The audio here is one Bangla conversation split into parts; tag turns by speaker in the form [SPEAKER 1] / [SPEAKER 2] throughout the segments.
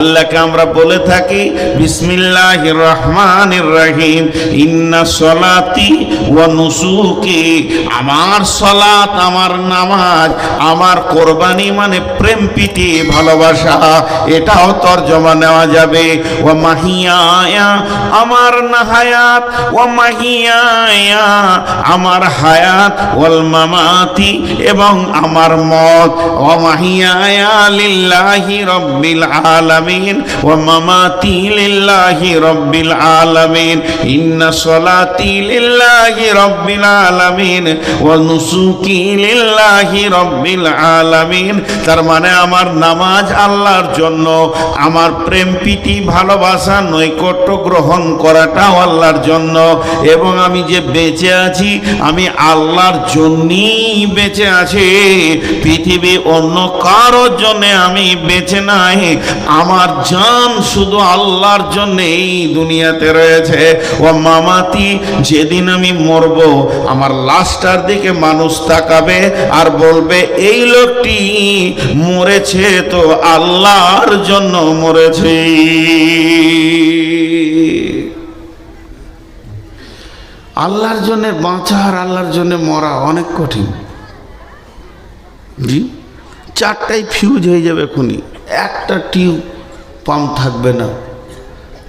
[SPEAKER 1] আল্লাহকে আমরা বলে থাকি বিসমিল্লাহির রহমানির রহিম, ইন্না সলাতি ওয়া নুসুকি, আমার সলাত, আমার নামাজ, আমার কোরবানি মানে প্রেম প্রীতি ভালোবাসা, এটাও তরজমা নেওয়া যাবে। ওয়া মাহিয়ায়া, আমার নাহায়াত, ওয়া মাহিয়ায়া, আমার হায়াত, ওয়াল মামাতি, এবং আমার মত, ওয়া মাহিয়ায়া লিল্লাহি রাব্বিল আলামিন ওয়া মামাতি লিল্লাহি রাব্বিল আলামিন, ইন্না সলাতি লিল্লাহি রাব্বিল আলামিন ওয়া নুসুকি লিল্লাহি রাব্বিল আলামিন। তার মানে আমার নামাজ আল্লাহর জন্য, আমার প্রেম প্রীতি ভালোবাসা নৈকট্য গ্রহণ করাটাও আল্লাহর জন্য, এবং আমি যে বেঁচে আছি আমি আল্লাহর জন্যই বেঁচে আছি, পৃথিবী অন্য কারোর জন্য আমি বেঁচে নাই। আমার জান শুধু আল্লাহর জন্য এই দুনিয়াতে রয়েছে। ও মামাতি, যেদিন আমি মরব আমার লাশটার দিকে মানুষ তাকাবে আর বলবে এই লোকটি মরেছে তো আল্লাহর জন্য মরেছে। আল্লাহর জন্য বাঁচা আর আল্লাহর জন্য মরা অনেক কঠিন। জি, চারটাই ফিউজ হয়ে যাবে এখনই, একটা টিউব পাম্প থাকবে না।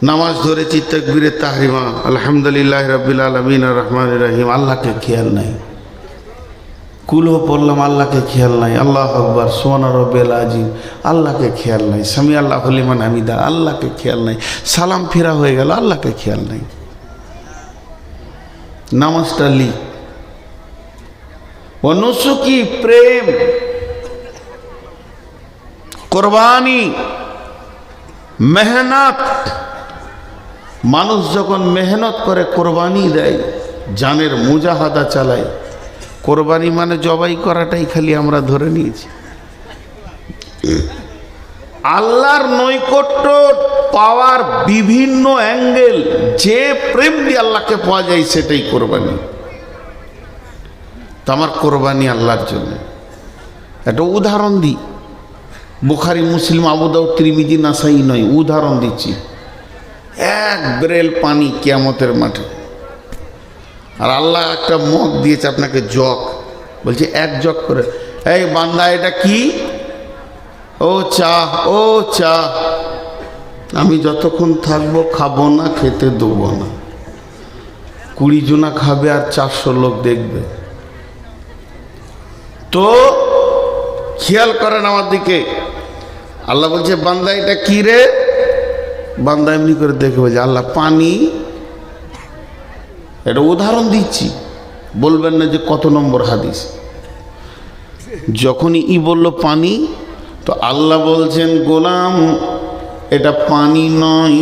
[SPEAKER 1] নামাজ ধরেছি তাকবীরে তাহরিমা, আলহামদুলিল্লাহ রাব্বিল আলামিন আর রহমানির রহিম, আল্লাহকে খেয়াল নাই। কুলহ পড়লাম, আল্লাহকে খেয়াল নাই। আল্লাহু আকবার, সুবহান রাব্বিল আযীম, আল্লাহকে খেয়াল নাই। সামি আল্লাহু লিমান হামিদা, আল্লাহকে খেয়াল নাই। সালাম ফেরা হয়ে গেল, আল্লাহকে খেয়াল নাই। নামাজটা লিখ। ও নুসুকি, প্রেম, কোরবানি, মেহনত। মানুষ যখন মেহনত করে কোরবানি দেয়, জানের মুজাহাদা চালায়, কোরবানি মানে জবাই করাটাই খালি আমরা ধরে নিয়েছি। আল্লাহর নৈকট্য পাওয়ার বিভিন্ন অ্যাঙ্গেল, যে প্রেম দিয়ে আল্লাহকে পাওয়া যায় সেটাই কোরবানি। তো আমার কোরবানি আল্লাহর জন্য। একটা উদাহরণ দিই, বুখারী, মুসলিম, আবু দাউদ, তিরমিজি, নাসাই নয়, উদাহরণ দিচ্ছি। এক ব্রেল পানি কিয়ামতের মাঠে, আর আল্লাহ একটা মগ দিয়েছে আপনাকে, জগ, বলছে এক জগ করে, এই বান্দা এটা কি? ও চা, ও চা। আমি যতক্ষণ থাকবো খাবো না, খেতে দেবো না। 20 জনা খাবে আর 400 লোক দেখবে। তো খেয়াল করেন আমার দিকে। আল্লাহ বলছে বান্দা এটা কি রে? বান্দা এমনি করে দেখবে যে আল্লাহ পানি। এটা উদাহরণ দিচ্ছি, বলবেন না যে কত নম্বর হাদিস। যখনই বলল পানি, তো আল্লাহ বলছেন গোলাম এটা পানি নয়,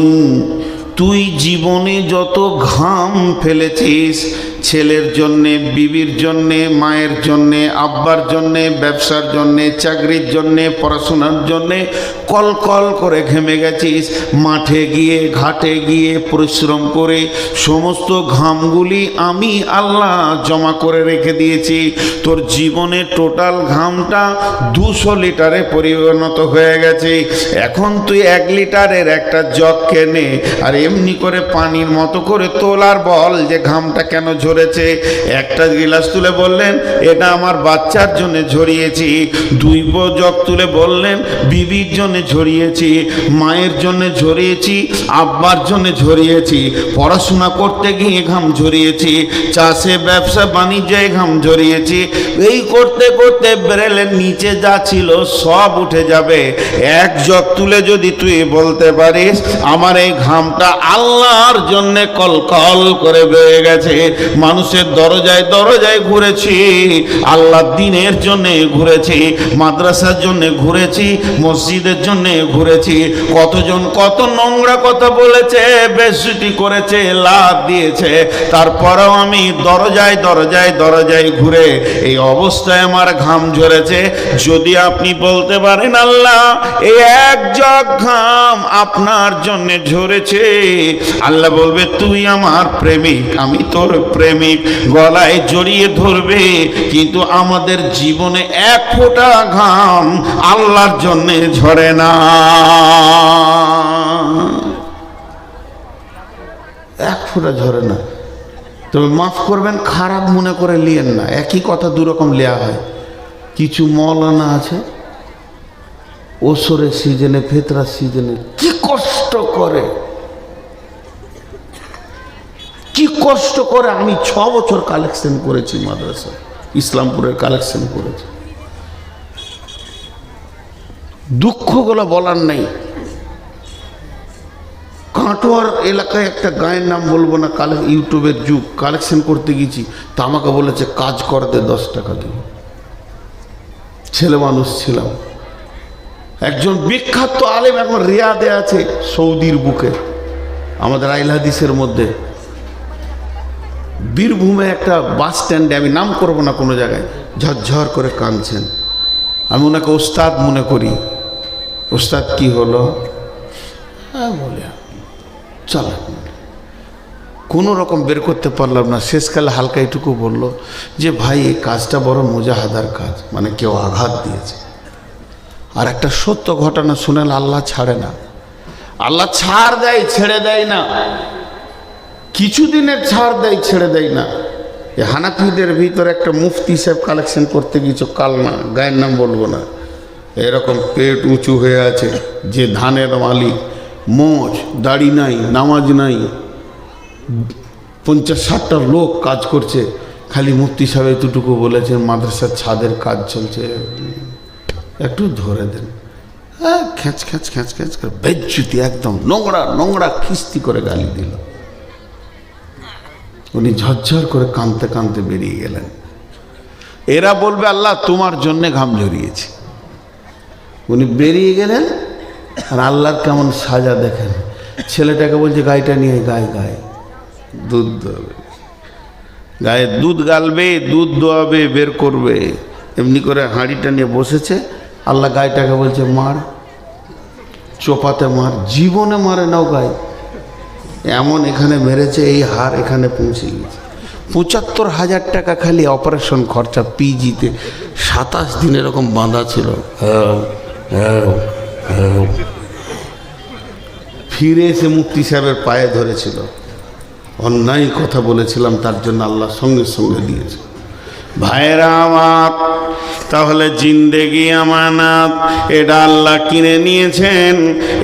[SPEAKER 1] তুই জীবনে যত ঘাম ফেলেছিস, ছেলের জন্যে, বিবির জন্যে, মায়ের জন্যে, আব্বার জন্যে, ব্যবসার জন্যে, চাকরির জন্যে, পড়াশোনার জন্যে কল কল করে ঘেমে গেছিস, মাঠে গিয়ে ঘাটে গিয়ে পরিশ্রম করে সমস্ত ঘামগুলি আমি আল্লাহ জমা করে রেখে দিয়েছি। তোর জীবনের টোটাল ঘামটা 200 লিটারে পরিণত হয়ে গেছে। এখন তুই 1 লিটারের একটা জগ কেনে আর এমনি করে পানির মতো করে তোলার বল যে ঘামটা কেন ঝরেছে। একটা গিলাস তুলে বললেন এটা আমার বাচ্চার জন্য ঝরিয়েছি। 2 জগ তুলে বললেন বিবির জন্য ঝরিয়েছি, মায়ের জন্য ঝরিয়েছি, আব্বার জন্য ঝরিয়েছি, পড়াশোনা করতে গিয়ে ঘাম ঝরিয়েছি, চাষে ব্যবসা বাণিজ্যে ঘাম ঝরিয়েছি। এই করতে করতে ব্রেলের নিচে যা ছিল সব উঠে যাবে। 1 জগ তুলে যদি তুই বলতে পারিস আমার এই ঘামটা আল্লাহর জন্য কলকল করে বেয়ে গেছে, মানুষের দরজায় দরজায় ঘুরেছি, আল্লাহ দিনের জন্য ঘুরেছি, মাদ্রাসার জন্য ঘুরেছি, মসজিদের জন্য ঘুরেছি। কতজন কত নোংরা কথা বলেছে, বেইজ্জতি করেছে, লাত দিয়েছে, তারপরেও আমি দরজায় দরজায় দরজায় ঘুরে এই অবস্থায় আমার ঘাম ঝরেছে। যদি আপনি বলতে পারেন আল্লাহ এই 1 জগ ঘাম আপনার জন্য ঝরেছে, আল্লাহ বলবে তুই আমার প্রেমিক, আমি তোর প্রেম প্রেমিক গলায় জড়িয়ে ধরবে, কিন্তু আমাদের জীবনে এক ফোঁটা ঘাম আল্লাহর জন্যে ঝরে না, এক ফোঁটা ঝরে না। তবে মাফ করবেন, খারাপ মনে করে লিয়েন না, একই কথা দুরকম লেয়া হয়। কিছু মৌলানা আছে ওসরের সিজনে, ফেতরার সিজনে কি কষ্ট করে, কি কষ্ট করে। আমি 6 বছর কালেকশন করেছি মাদ্রাসা, ইসলামপুরের কালেকশন করেছি। দুঃখগুলো বলার নাই। কাটোয়ার এলাকায় একটা গায়ের নাম বলবো না, ইউটিউবের যুগ, কালেকশন করতে গেছি, তা আমাকে বলেছে কাজ করতে 10 টাকা দিব। ছেলে মানুষ ছিলাম। একজন বিখ্যাত আলেম এখন রিয়াদে আছে, সৌদির বুকে, আমাদের আইল হাদিসের মধ্যে। বীরভূমে একটা বাস স্ট্যান্ডে, আমি নাম করব না কোনো জায়গায়, ঝরঝর করে কাঁদছেন। আমি ওনাকে ওস্তাদ মনে করি। ওস্তাদ কি হলো? হ্যাঁ বলে চল, কোনো রকম বের করতে পারলাম না। শেষকালে হালকা এটুকু বলল যে ভাই এই কাজটা বড় মুজাহাদার কাজ, মানে কেউ আঘাত দিয়েছে। আর একটা সত্য ঘটনা শুনেন, আল্লাহ ছাড়ে না, আল্লাহ ছাড় দেয়, ছেড়ে দেয় না। কিছুদিনের ছাড় দেয়, ছেড়ে দেয় না। এই হানাফিদের ভিতরে একটা মুফতি সাহেব কালেকশন করতে গিয়েছ, কালনা, গায়ের নাম বলবো না, এরকম পেট উঁচু হয়ে আছে, যে ধানের মালিক, মোচ দাড়ি নাই, নামাজ নাই, 50-60টা লোক কাজ করছে। খালি মুফতি সাহেব এতটুকু বলেছেন মাদ্রাসার ছাদের কাজ চলছে, একটু ধরে দেন। হ্যাঁ, খ্যাঁচ খ্যাঁচ খ্যাঁচ খ্যাঁচ করে বেজ্জুতি, একদম নোংরা নোংরা খিস্তি করে গালি দিল। উনি ঝরঝর করে কাঁদতে কাঁদতে বেরিয়ে গেলেন। এরা বলবে আল্লাহ তোমার জন্যে ঘাম ঝরিয়েছি। উনি বেরিয়ে গেলেন, আর আল্লাহর কেমন সাজা দেখেন। ছেলেটাকে বলছে গাইটা নিয়ে, গায়ে দুধ দোয়াবে, গায়ে দুধ গালবে, দুধ দোয়াবে, বের করবে। এমনি করে হাঁড়িটা নিয়ে বসেছে। আল্লাহ গাইটাকে বলছে মার, চোপাতে মার। জীবনে মারে নাও গায়ে, এমন এখানে মেরেছে, এই হার এখানে পৌঁছে গেছে। ৭৫,০০০ টাকা খালি অপারেশন খরচা, পিজিতে ২৭ দিন এরকম বাঁধা ছিল। ফিরে এসে মুফতি সাহেবের পায়ে ধরেছিল, অন্যায় কথা বলেছিলাম, তার জন্য আল্লাহ সঙ্গে সঙ্গে দিয়েছে। ভাইরা আমার, তাহলে জিন্দেগি আমানত, এটা আল্লাহ কিনে নিয়েছেন,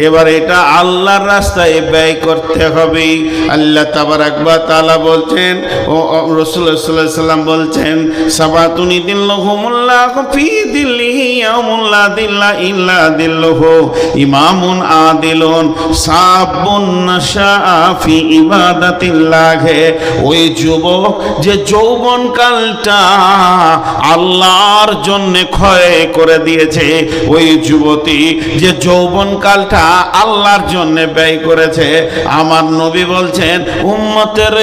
[SPEAKER 1] এবার এটা আল্লাহর রাস্তায় ব্যয় করতে হবে। আল্লাহ তাবারাক ওয়া তাআলা বলছেন, ও রাসূলুল্লাহ সাল্লাল্লাহু আলাইহি ওয়াসাল্লাম বলছেন, সাবাতুনি দিল্লাহুমুল্লাহু ফি দিল্লিহি ইয়াউমুল লা দিল্লা ইল্লা দিল্লুহু, ইমামুন আদিলুন সাবুন নাশা ফি ইবাদাতিল্লাহ। ওই যুবক যে যৌবনকালটা আল্লাহর জন্য ক্ষয় করে দিয়েছে, ওই যুবতী যে যৌবনকালটা আল্লাহর জন্য ব্যয় করেছে, আমার নবী বলছেন উম্মতের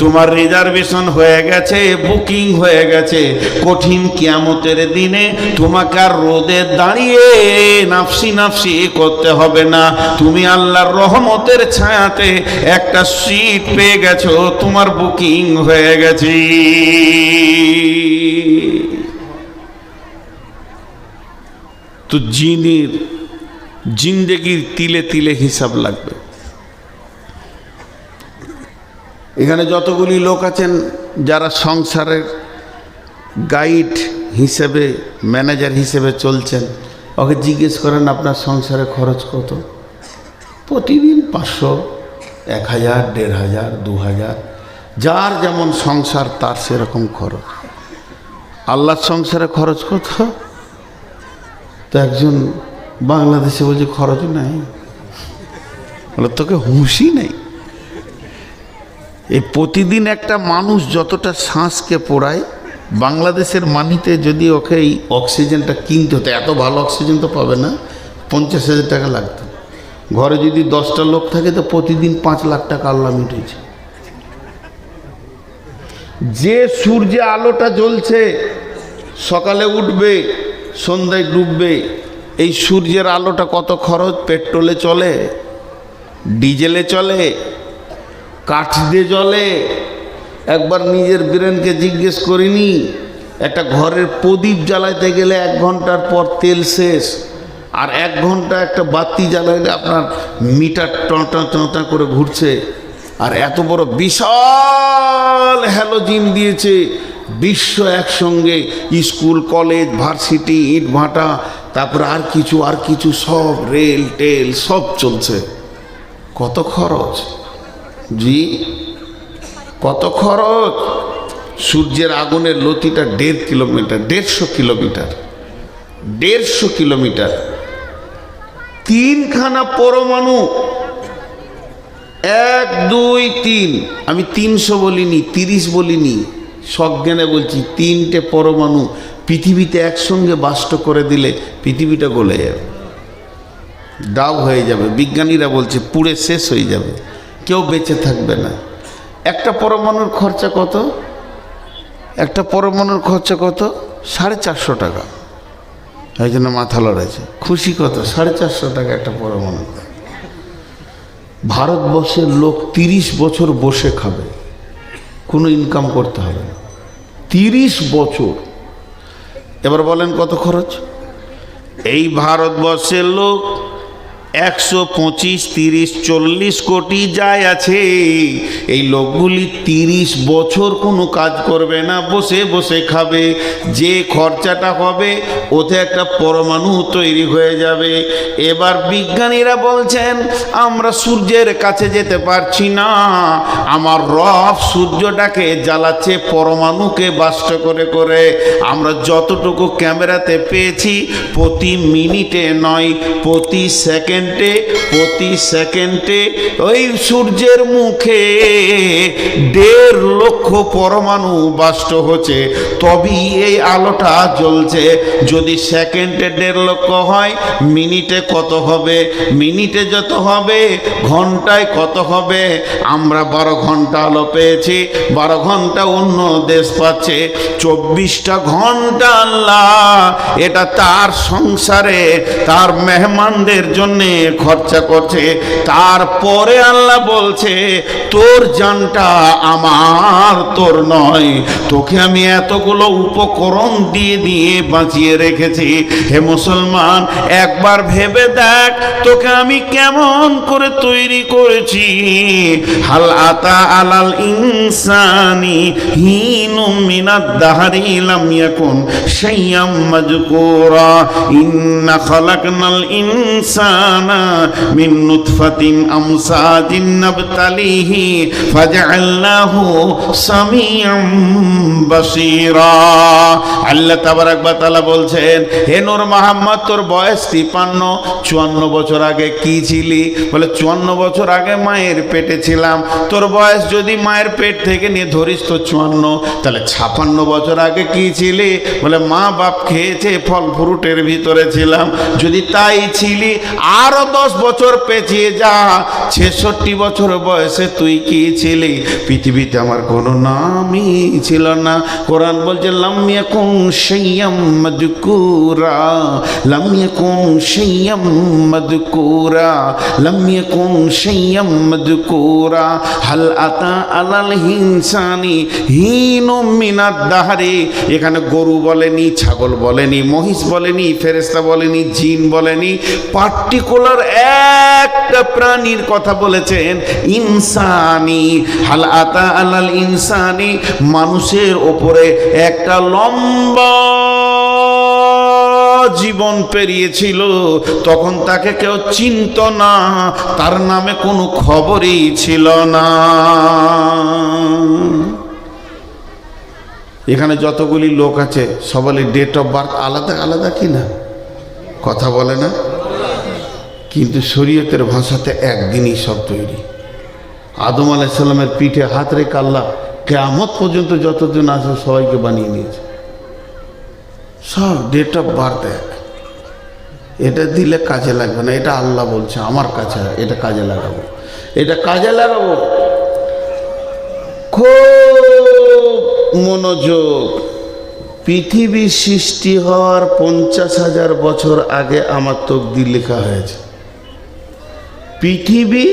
[SPEAKER 1] তোমার রিজার্ভেশন হয়ে গেছে, বুকিং হয়ে গেছে। কঠিন কিয়ামতের দিনে তোমাকে আর রোদে দাঁড়িয়ে নাফসি নাফসি করতে হবে না। তুমি আল্লাহর রহমতের ছায়াতে একটা সিট পেয়ে গেছো, তোমার বুকিং হয়ে গেছে। তো জিন্দেগির তিলে তিলে হিসাব লাগবে। এখানে যতগুলি লোক আছেন যারা সংসারের গাইড হিসেবে, ম্যানেজার হিসেবে চলছেন, ওকে জিজ্ঞেস করেন আপনার সংসারে খরচ কত? প্রতিদিন 500, 1000, 1500, 2000, যার যেমন সংসার তার সেরকম খরচ। আল্লাহর সংসারে খরচ কত? তো একজন বাংলাদেশে বলছে খরচ নাই, বলে তোকে হুঁশই নেই। এই প্রতিদিন একটা মানুষ যতটা শ্বাসকে পোড়ায়, বাংলাদেশের মানিতে যদি ওকে এই অক্সিজেনটা কিনতে হতো, এত ভালো অক্সিজেন তো পাবে না, 50,000 টাকা লাগতো। ঘরে যদি 10টা লোক থাকে তো প্রতিদিন 5 লাখ টাকা আল্লাহ মিটেছে। যে সূর্যে আলোটা জ্বলছে, সকালে উঠবে সন্ধ্যায় ডুববে, এই সূর্যের আলোটা কত খরচ? পেট্রোলে চলে, ডিজেলে চলে, কাঠ দিয়ে জ্বলে, একবার নিজের ব্রেনকে জিজ্ঞেস করিনি, একটা ঘরের প্রদীপ জ্বালাইতে গেলে 1 ঘন্টার পর তেল শেষ, আর 1 ঘন্টা একটা বাতি জ্বালাইলে আপনার মিটার টঁটা টঁটা করে ঘুরছে। আর এত বড় বিশাল হ্যালোজিন দিয়েছে, বিশ্ব একসঙ্গে, স্কুল কলেজ ভার্সিটি ইট ভাটা, তারপরে আর কিছু সব রেল টেল সব চলছে। কত খরচ জি, কত খরচ। সূর্যের আগুনের লতিটা 1.5 কিলোমিটার, 150 কিলোমিটার, 150 কিলোমিটার। 3খানা পরমাণু, 1 2 3, আমি 300 বলিনি, 30 বলিনি, সজ্ঞানে বলছি 3টে পরমাণু পৃথিবীতে একসঙ্গে বাষ্ট করে দিলে পৃথিবীটা গলে যাবে, ডাব হয়ে যাবে। বিজ্ঞানীরা বলছে পুড়ে শেষ হয়ে যাবে, কেউ বেঁচে থাকবে না। একটা পরমাণুর খরচা কত? একটা পরমাণুর খরচা কত? 450 টাকা। এই জন্য মাথা লড়াইছে। খুশি কত? 450 টাকা একটা পরমাণু। ভারতবর্ষের লোক 30 বছর বসে খাবে, কোনো ইনকাম করতে হবে না। 30 বছর। এবার বলেন কত খরচ? এই ভারতবর্ষের লোক 125, 30, 40 কোটি যায় আছে। এই লোকগুলি 30 বছর কোনো কাজ করবে না, বসে বসে খাবে। যে খরচাটা হবে ওতে একটা পরমাণু তৈরি হয়ে যাবে। এবার বিজ্ঞানীরা বলছেন আমরা সূর্যের কাছে যেতে পারছি না, আমার রব সূর্যটাকে জ্বালাচ্ছে পরমাণুকে বাষ্ট করে করে। আমরা যতটুকু ক্যামেরাতে পেয়েছি প্রতি মিনিটে নয়, প্রতি প্রতি সেকেন্ডে ওই সূর্যের মুখে 1.5 লক্ষ পরমাণু বাষ্ট হচ্ছে, তবেই এই আলোটা জ্বলছে। যদি সেকেন্ডে 1.5 লক্ষ হয়, মিনিটে কত হবে? মিনিটে যত হবে ঘন্টায় কত হবে? আমরা 12 ঘন্টা আলো পেয়েছি, 12 ঘন্টা অন্য দেশ পাচ্ছে, 24টা ঘন্টা আল্লাহ এটা তার সংসারে তার মেহমানদের জন্যে খরচা করছে। তারপরে আল্লাহ বলছে তোর জানটা আমার, তোর নয়। তোকে আমি এতগুলো উপকরণ দিয়ে দিয়ে বাঁচিয়ে রেখেছি। হে মুসলমান, একবার ভেবে দেখ তোকে আমি কেমন করে তৈরি করেছি। হাল আতা আলাল ইনসানি হিনুম মিনাদ দাহরি লাম ইয়াকুন শাইয়াম মাজকুরা ইন্না খালাকনাল ইনসানা মিন নুতফাতিন আমসাজিন নাবতালিহি ফাজআলনাহু সামিআম বাসীরা। আল্লাহ তাবারাক ওয়া তাআলা বলছেন, হে নূর মুহাম্মদ, তোর বয়স 53, 54 বছর আগে কি ছিলি? বলে 54 বছর আগে মায়ের পেটে ছিলাম। তোর বয়স যদি মায়ের পেট থেকে নিয়ে ধরিস তো 54, তাহলে 56 বছর আগে কি ছিলি? বলে মা বাপ খেয়েছে ফল ফ্রুটের ভিতরে ছিলাম। যদি তাই ছিলি আরো 10 বছর পেছিয়ে যা, 66 বছর বয়সে তুই কি ছিলি? পৃথিবীতে আমার কোনো নামই ছিল না। কোরআন বলছে লাম ইয়াকুন শাইয়াম মাযকুরা, লাম ইয়াকুন শাইয়াম মাযকুরা, লাম ইয়াকুন শাইয়াম মাযকুরা। হাল আতা আলাল ইনসানি হিনুম মিনাদ দাহরি। এখানে গরু বলেনি, ছাগল বলেনি, মহিষ বলেনি, ফেরেশতা বলেনি, জিন বলেনি, পার্টিকুলার একটা প্রাণীর কথা বলেছেন, ইনসানি। হাল আতা আলাল ইনসানি, মানুষের ওপরে একটা লম্বা জীবন পেরিয়েছিল, তখন তাকে কেউ চিনত না, তার নামে কোনো খবরই ছিল না। এখানে যতগুলি লোক আছে সবারই ডেট অফ বার্থ আলাদা আলাদা, কি না? কথা বলে না, কিন্তু শরীয়তের ভাষাতে একদিনই সব তৈরি। আদম আলাইহিস সালামের পিঠে হাত রেখে আল্লাহ কিয়ামত পর্যন্ত যতদিন আছে সবাইকে বানিয়ে নিয়েছে, সব ডেট অফ বার্থ এক। এটা দিলে কাজে লাগবে না, এটা আল্লাহ বলছে আমার কাছে, এটা কাজে লাগাবো, এটা কাজে লাগাবো। খুব মনোযোগ। পৃথিবী সৃষ্টি হওয়ার 50,000 বছর আগে আমার তকদির লেখা হয়েছে। পৃথিবী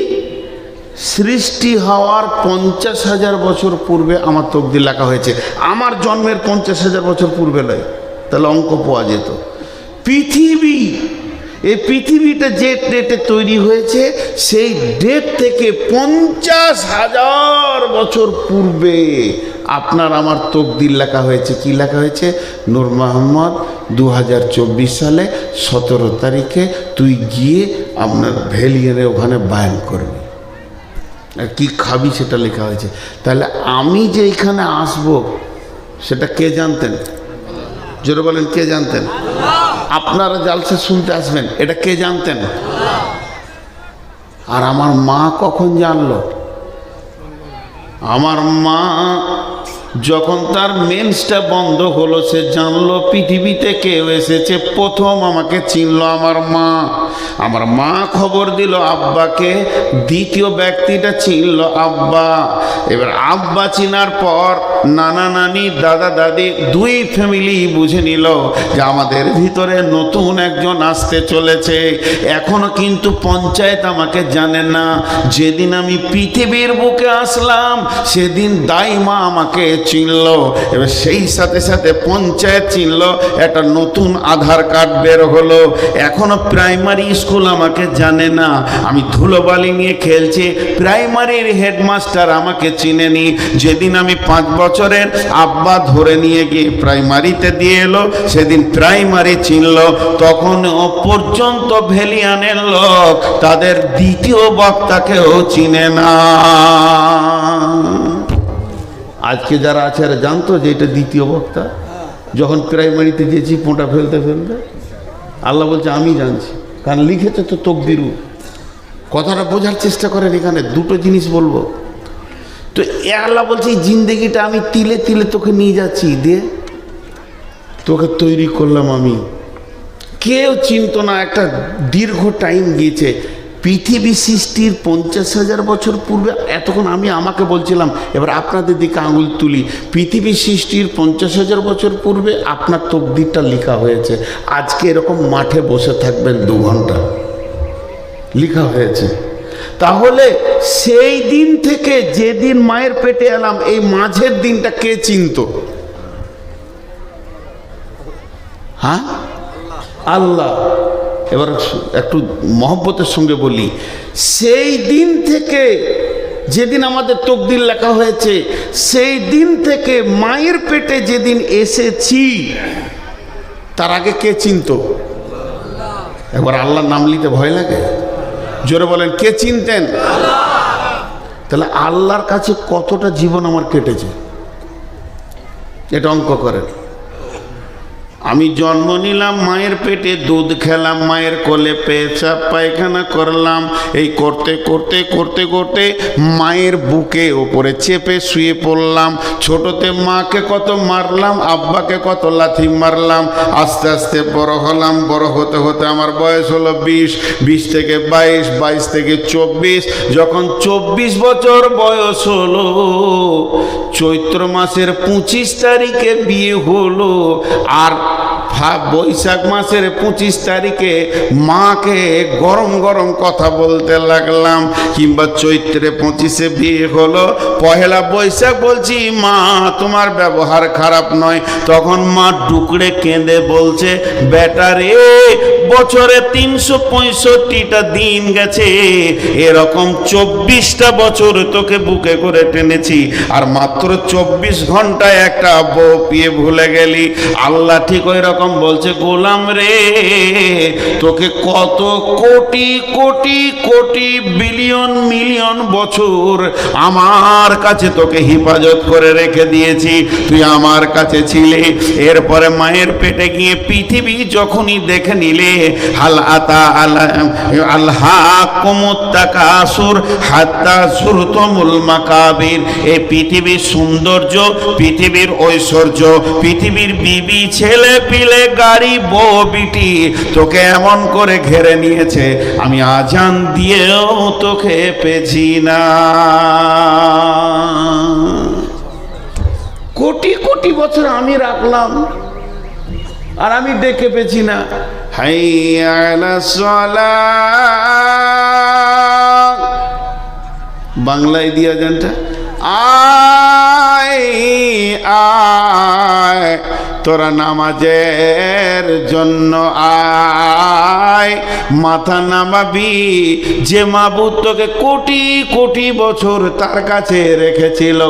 [SPEAKER 1] সৃষ্টি হওয়ার 50,000 বছর পূর্বে আমার তকদির লেখা হয়েছে। আমার জন্মের 50,000 বছর পূর্বে নয়, তাহলে অঙ্ক পাওয়া যেত। পৃথিবী, এই পৃথিবীটা যে ডেটে তৈরি হয়েছে সেই ডেট থেকে 50,000 বছর পূর্বে আপনার আমার তকদির লেখা হয়েছে। কি লেখা হয়েছে? নূর মোহাম্মদ 2024 সালে 17 তারিখে তুই গিয়ে আপনার ভেলিয়ারে ওখানে বায়ান করবি, আর কি খাবি সেটা লেখা হয়েছে। তাহলে আমি যে এখানে আসব সেটা কে জানতেন? জোরে বলেন, কে জানতেন? আপনারা জালসা শুনতে আসবেন, এটা কে জানতেন? আর আমার মা কখন জানলো? আমার মা যখন তার মেন্সটা বন্ধ হলো, সে জানলো পৃথিবীতে কেউ এসেছে, প্রথম আমাকে চিনলো আমার মা। আমার মা খবর দিল আব্বাকে, দ্বিতীয় ব্যক্তিটা চিনলো আব্বা। এবার আব্বা চিনার পর নানা নানি দাদা দাদি দুই ফ্যামিলি বুঝে নিল যে আমাদের ভিতরে নতুন একজন আসতে চলেছে। এখনো কিন্তু পঞ্চায়েত আমাকে জানে না। যেদিন আমি পৃথিবীর বুকে আসলাম সেদিন দাইমা আমাকে চিনল। এবার সেই সাথে সাথে পঞ্চায়েত চিনল, একটা নতুন আধার কার্ড বের হলো। এখনো প্রাইমারি স্কুল আমাকে জানে না, আমি ধুলোবালি নিয়ে খেলছি, প্রাইমারির হেডমাস্টার আমাকে চিনেনি। যেদিন আমি 5 বছরের আব্বা ধরে নিয়ে গিয়ে প্রাইমারিতে দিয়ে এলো, সেদিন প্রাইমারি চিনল। তখন পর্যন্ত ভেলিয়ানের লোক তাদের দ্বিতীয় বক্তাকেও চিনে না। আজকে যারা আছে এরা জানতো যে এটা দ্বিতীয় বক্তা? যখন প্রাইমারিতে গেছি পোঁটা ফেলতে ফেলতে আল্লাহ বলছে আমি জানছি, কারণ লিখেছে তো তকদিরু। কথাটা বোঝার চেষ্টা করেন। এখানে দুটো জিনিস বলবো। তো আল্লাহ বলছে এই জিন্দেগিটা আমি তিলে তিলে তোকে নিয়ে যাচ্ছি, দিয়ে তোকে তৈরি করলাম আমি। কেউ চিনত না, একটা দীর্ঘ টাইম গিয়েছে। পৃথিবী সৃষ্টির 50,000 বছর পূর্বে, এতক্ষণ আমি আমাকে বলছিলাম, এবার আপনাদের দিকে আঙুল তুলি। পৃথিবী সৃষ্টির 50,000 বছর পূর্বে আপনার তকদিরটা লেখা হয়েছে। আজকে এরকম মাঠে বসে থাকবেন 2 ঘন্টা, লেখা হয়েছে। তাহলে সেই দিন থেকে যেদিন মায়ের পেটে এলাম, এই মাঝের দিনটা কে চিনত? হ্যাঁ, আল্লাহ। এবার একটু মহব্বতের সঙ্গে বলি, সেই দিন থেকে যেদিন আমাদের তকদির লেখা হয়েছে, সেই দিন থেকে মায়ের পেটে যেদিন এসেছি তার আগে কে চিনত? একবার আল্লাহর নাম নিতে ভয় লাগে? জোরে বলেন, কে চিনতেন? তাহলে আল্লাহর কাছে কতটা জীবন আমার কেটেছে, এটা অঙ্ক করেন। আমি জন্ম নিলাম মায়ের পেটে, দুধ খেলাম মায়ের কোলে, পেশাব পায়খানা করলাম, এই করতে করতে করতে করতে মায়ের বুকে ওপরে চেপে শুয়ে পড়লাম। ছোটতে মাকে কত মারলাম, আব্বাকে কত লাথি মারলাম। আস্তে আস্তে বড় হলাম, বড় হতে হতে আমার বয়স হলো 20, 20 থেকে 22, 22 থেকে 24। যখন 24 বছর বয়স হলো, চৈত্র মাসের 25 তারিখে বিয়ে হলো। আর বৈশাখ মাসের 25 তারিখে মাকে গরম গরম কথা বলতে লাগলাম, কিংবা চৈত্রে 25-এ বিয়ে হলো, পহেলা বৈশাখ বলছি মা তোমার ব্যবহার খারাপ নয়। তখন মা ডুকরে কেঁদে বলছে, বেটা রে, বছরে 365টা দিন গেছে, এরকম 24টা বছর তোকে বুকে করে টেনেছি, আর মাত্র 24 ঘন্টায় একটা বউ পেয়ে ভুলে গেলি। আল্লাহ ঠিক ওই রকম বলছে, গোলাম রে, তোকে কত কোটি কোটি কোটি বিলিয়ন মিলিয়ন বছর আমার কাছে তোকে হেফাজত করে রেখে দিয়েছি, তুই আমার কাছে ছিলি। এরপরে মায়ের পেটে গিয়ে পৃথিবী যখনই দেখে নিলে, হাল আতা আল্লাহকুমুত তাকাসুর হাত্তা যুরতুমুল মাকাবির, এই পৃথিবীর সৌন্দর্য, পৃথিবীর ঐশ্বর্য, পৃথিবীর বিবি ছেলে পিলে গাড়ি বউ বিটি তোকে এমন করে ঘেরে নিয়েছে, আমি আজান দিয়েও তোকে পেছি না। কোটি কোটি বছর আমি রাখলাম আর আমি ডেকে পেছি না। হাইয়া আলাস সালাহ, বাংলায় দিয়া জানটা, আয় আয় তোরা নামাজের জন্য আয়, মাথা নামাবি। যে মাবুদ তোকে কোটি কোটি বছর তার কাছে রেখেছিল,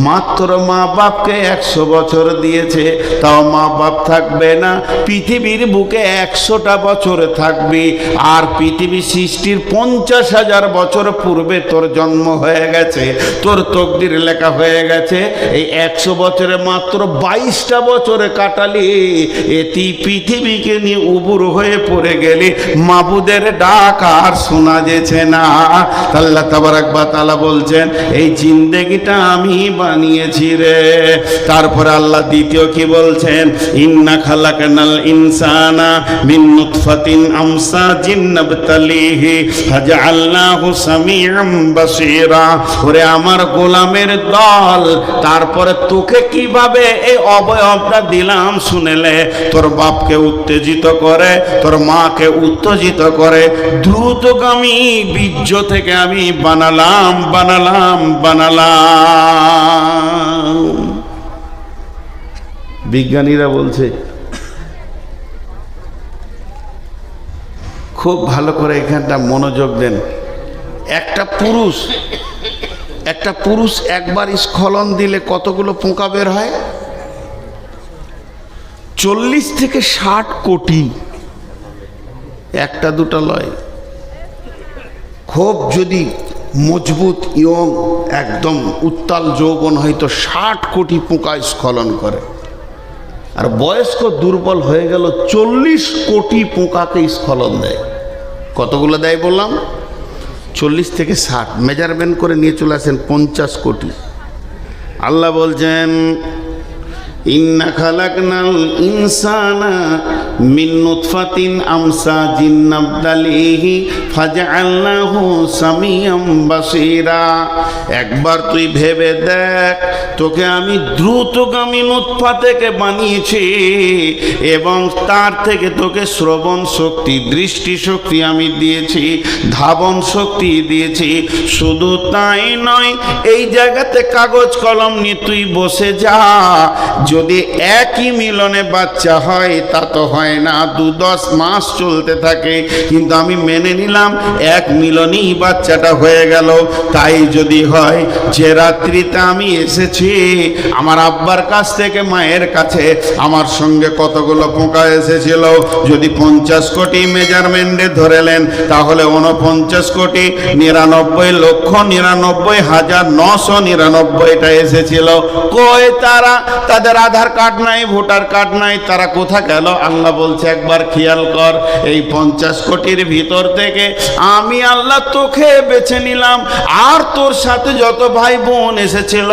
[SPEAKER 1] মাত্র মা বাপকে 100 বছর দিয়েছে, তাও মা বাপ থাকবে না, পৃথিবীর বুকে 100টা বছর থাকবি। আর পৃথিবী সৃষ্টির 50,000 বছর পূর্বে তোর জন্ম হয়ে গেছে, তোর তকদির লেখা হয়ে গেছে। এই 100 বছরে মাত্র 22টা বছরে কাটালি, এটি পৃথিবীকে নিয়ে উবুর হয়ে পড়ে গেলি, মাবুদের ডাক আর শোনা যেছে না। আল্লাহ তাবারাক ওয়া তাআলা বলছেন এই জিন্দেগিটা আমি বানিয়েছি রে। তারপরে আল্লাহ দ্বিতীয় কি বলছেন, ইন্না খালাকনাল ইনসানা মিন নুতফাতিন আমসাজিন নাবতালিহি ফাজআলনাহু সামিআম বাসীরা। ওরে আমার গোলামের দল, তারপরে তোকে কিভাবে এই অবয়বটা দিলাম শুনেলে, তোর বাপকে উত্তেজিত করে, তোর মাকে উত্তেজিত করে, দ্রুতগামী বীর্য থেকে আমি বানালাম। বিজ্ঞানীরা বলছে, খুব ভালো করে এখানটা মনোযোগ দেন। একটা পুরুষ একবার স্খলন দিলে কতগুলো পোকা বের হয়? 40 থেকে 60 কোটি, একটা দুটা লয়। খুব যদি মজবুত ইয়ং একদম উত্তাল যৌবন হয়তো 60 কোটি পোকা স্খলন করে। আর বয়স্ক দুর্বল হয়ে গেল 40 কোটি পোকাকে স্খলন দেয়। কতগুলো দেয় বললাম? 40 থেকে 60, মেজারমেন্ট করে নিয়ে চলে আসেন 50 কোটি। আল্লাহ বলছেন ইন্না খালাকনাল ইনসানা মিন নুতফাতিন আমসাজিন নাবতালিহি ফাজআলনাহু সামিআম বাসীরা। একবার তুই ভেবে দেখ, তোকে আমি দ্রুতগামী নুতফা থেকে বানিয়েছি এবং তার থেকে তোকে শ্রবণ শক্তি, দৃষ্টি শক্তি আমি দিয়েছি, ধাবন শক্তি দিয়েছি। শুধু তাই নয়, এই জায়গাতে কাগজ কলম নিয়ে তুই বসে যা। যদি একই মিলনে বাচ্চা হয় তা তো হয় না, 2-10 মাস চলতে থাকে, কিন্তু আমি মেনে নিলাম এক মিলনেই বাচ্চাটা হয়ে গেল। তাই যদি হয়, যে রাত্রিতে আমি এসেছি আমার আব্বার কাছ থেকে মায়ের কাছে, আমার সঙ্গে কতগুলো পোকা এসেছিল, যদি 50 কোটি মেজারমেন্টে ধরেলেন, তাহলে 49,99,99,999টা এসেছিল। কই তারা? তাদের আধার কার্ড নাই, ভোটার কার্ড নাই, তারা কোথা গেল? আল্লাহ বলছে একবার খেয়াল কর, এই 50 কোটির ভিতর থেকে আমি আল্লাহ তোকে বেছে নিলাম, আর তোর সাথে যত ভাই বোন এসেছিল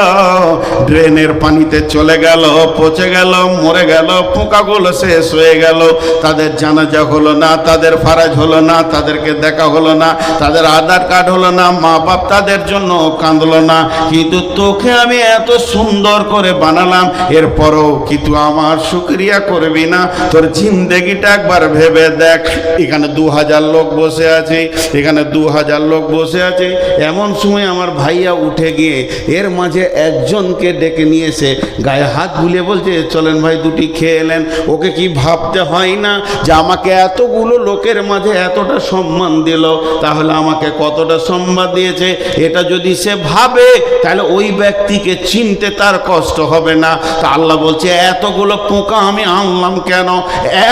[SPEAKER 1] ড্রেনের পানিতে চলে গেল, পচে গেল, মরে গেল, পোকাগুলো শেষ হয়ে গেল। তাদের জানাজা হলো না, তাদের ফারাজ হলো না, তাদেরকে দেখা হলো না, তাদের আধার কার্ড হলো না, মা বাপ তাদের জন্য কাঁদলো না। কিন্তু তোকে আমি এত সুন্দর করে বানালাম, এরপরও কিন্তু আমার শুকরিয়া করবি না। তোর জিন্দেগিটা একবার ভেবে দেখ। এখানে 2000 লোক বসে আছে, এখানে 2000 লোক বসে আছে। এমন সময় আমার ভাইয়া উঠে গিয়ে এর মাঝে একজনকে ডেকে নিয়ে এসে গায়ে হাত বুলিয়ে বলছে, চলেন ভাই দুটি খেয়ে এলেন। ওকে কি ভাবতে হয় না যে আমাকে এতগুলো লোকের মাঝে এতটা সম্মান দিল, তাহলে আমাকে কতটা সম্মান দিয়েছে? এটা যদি সে ভাবে, তাহলে ওই ব্যক্তিকে চিনতে তার কষ্ট হবে না। তা আল্লাহ বলছে এতগুলো পোকা আমি আনলাম কেন?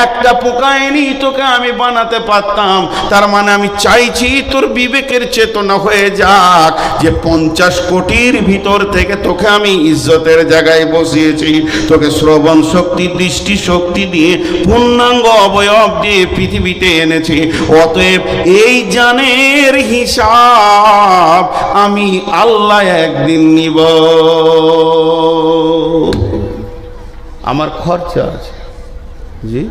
[SPEAKER 1] একটা পোকা এনেই তোকে আমি বানাতে পারতাম। তার মানে আমি চাইছি তোর বিবেকের চেতনা হয়ে যাক যে 50 কোটির ভিতর থেকে তোকে আমি ইজ্জতের জায়গায় বসিয়েছি, তোকে শ্রবণ শক্তি, দৃষ্টি শক্তি দিয়ে, পূর্ণাঙ্গ অবয়ব দিয়ে পৃথিবীতে এনেছি। অতএব এই জানের হিসাব আমি আল্লাহ একদিন নিব। আমার খরচা আছে। জি,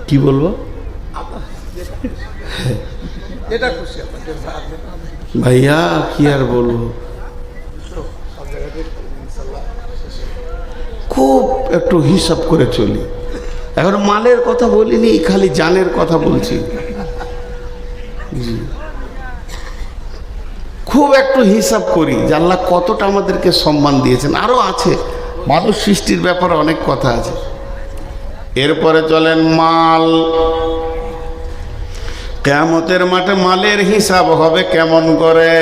[SPEAKER 1] কি বলবো ভাইয়া, কি আর বলবো, খুব একটু হিসাব করে চলি। এখন মালের কথা বলিনি, খালি জানের কথা বলছি। খুব একটু হিসাব করি যে আল্লাহ কতটা আমাদেরকে সম্মান দিয়েছেন। আরো আছে, মানুষ সৃষ্টির ব্যাপারে অনেক কথা আছে। এরপরে চলেন মাল। কিয়ামতের মাঠে মালের হিসাব হবে কেমন করে?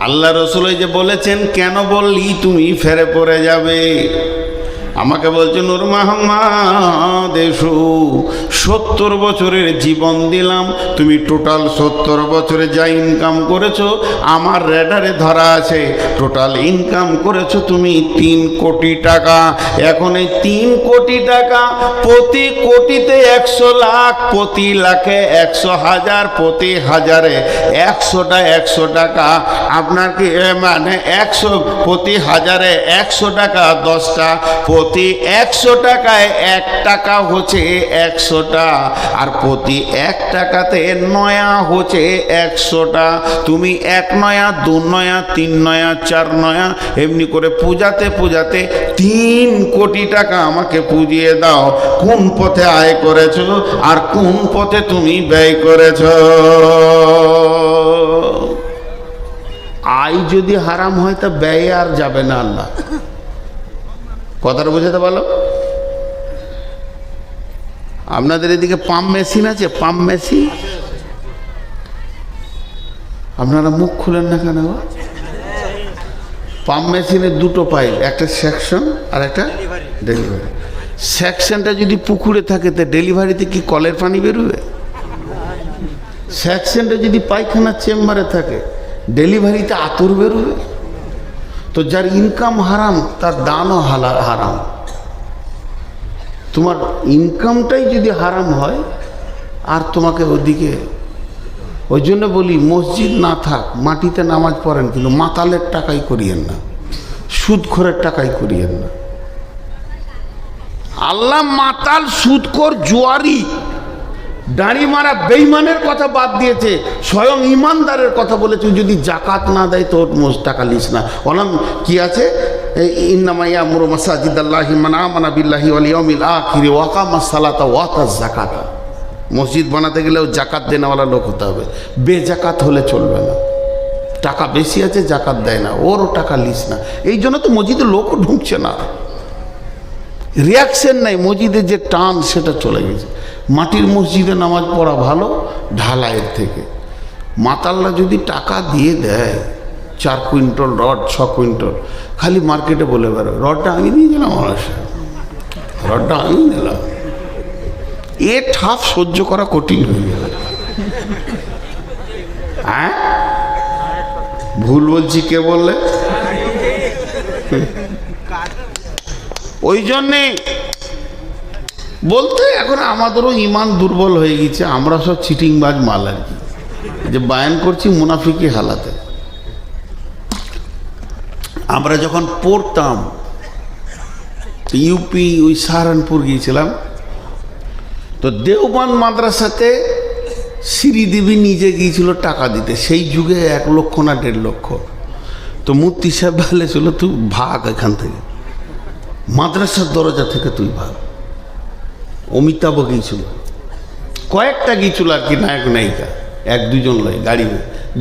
[SPEAKER 1] আল্লাহ রসুল যে বলেছেন, কেন বললি তুমি ফেরে পড়ে যাবে? আমাকে বলছে, নূর মোহাম্মদ এসো, 70 বছরের জীবন দিলাম, তুমি টোটাল 70 বছরে যা ইনকাম করেছো আমার রেডারে ধরা আছে। টোটাল ইনকাম করেছো তুমি 3 কোটি টাকা। এখন এই 3 কোটি টাকা, প্রতি কোটিতে 100 লাখ, প্রতি লাখে 100,000, প্রতি হাজারে 100 টাকা। আপনার কি মানে 100 প্রতি হাজারে 100 টাকা 10টা, প্রতি 100 টাকায় 1 টাকা হচ্ছে 100টা, আর প্রতি 1 টাকাতে নয়া হচ্ছে 100টা। তুমি 1 নয়া, 2 নয়া, 3 নয়া, 4 নয়া, এমনি করে পূজাতে পূজাতে 3 কোটি টাকা আমাকে পুজিয়ে দাও। কোন পথে আয় করেছো আর কোন পথে তুমি ব্যয় করেছো? আয় যদি হারাম হয় তা ব্যয় আর যাবে না। আল্লাহ কথাটা বুঝাতে পারলো? আপনাদের এদিকে পাম্প মেশিন আছে? পাম্প মেশিন আপনারা মুখ খুলেন না কেন? পাম্প মেশিনের 2টো পাইপ, একটা সেকশন আর একটা ডেলিভারি। সেকশনটা যদি পুকুরে থাকে তা ডেলিভারিতে কি কলের পানি বেরোবে? সেকশনটা যদি পায়খানার চেম্বারে থাকে ডেলিভারিতে আতর বেরোবে? তো যার ইনকাম হারাম তার দানও হারাম। তোমার ইনকামটাই যদি হারাম হয় আর তোমাকে ওদিকে, ওই জন্য বলি মসজিদ না থাক, মাটিতে নামাজ পড়েন, কিন্তু মাতালের টাকাই করিয়েন না, সুদখোরের টাকাই করিয়েন না। আল্লাহ মাতাল, সুদখোর, জুয়ারি, দাড়ি মারা বেঈমানের কথা বাদ দিয়েছে, স্বয়ং ইমানদারের কথা বলেছে। যদি জাকাত না দেয় তোর টাকা লিস না। ওলাম কি আছে? ইন্নামা ইয়ামুরু মাসাজিদাল্লাহি মান আমানা বিল্লাহি ওয়াল ইয়াউমিল আখির ওয়া আকামাস সালাতা ওয়া আতাজ যাকাতা। মসজিদ বানাতে গেলেও জাকাত দেনেওয়ালা লোক হতে হবে, বেজাকাত হলে চলবে না। টাকা বেশি আছে, জাকাত দেয় না, ওরও টাকা লিস না। এই জন্য তো মসজিদে লোকও ঢুকছে না, রিয়াকশন নাই, মসজিদের যে টান সেটা চলে গেছে। মাটির মসজিদে নামাজ পড়া ভালো ঢালাইয়ের থেকে। মাতাল্লা যদি টাকা দিয়ে দেয় 4 কুইন্টাল রড, 6 কুইন্টাল, খালি মার্কেটে বলে বেরো, রডটা আমি নিয়ে গেলাম, রডটা আমি নিলাম। এ ঠাপ সহ্য করা কঠিন হয়ে গেল। হ্যাঁ, ভুল বলছি? কে বললে? ওই জন্যে বলতে এখন আমাদেরও ইমান দুর্বল হয়ে গেছে। আমরা সব চিটিংবাজ মাল আর কি, যে বায়ান করছি মুনাফিকি হালাতে। আমরা যখন পড়তাম ইউপি, ওই সাহারানপুর গিয়েছিলাম, তো দেওবন্দ মাদ্রাসাতে শ্রীদেবী নিজে গিয়েছিল টাকা দিতে। সেই যুগে 1 লক্ষ না 1.5 লক্ষ। তো মুফতি সাহেব বলেছিল, তুই ভাগ এখান থেকে, মাদ্রাসার দরজা থেকে তুই ভাগ। অমিতাভ গিয়েছিল, কয়েকটা গিয়েছিল আর কি, নায়ক নায়িকা, 1-2 জন লাই গাড়ি।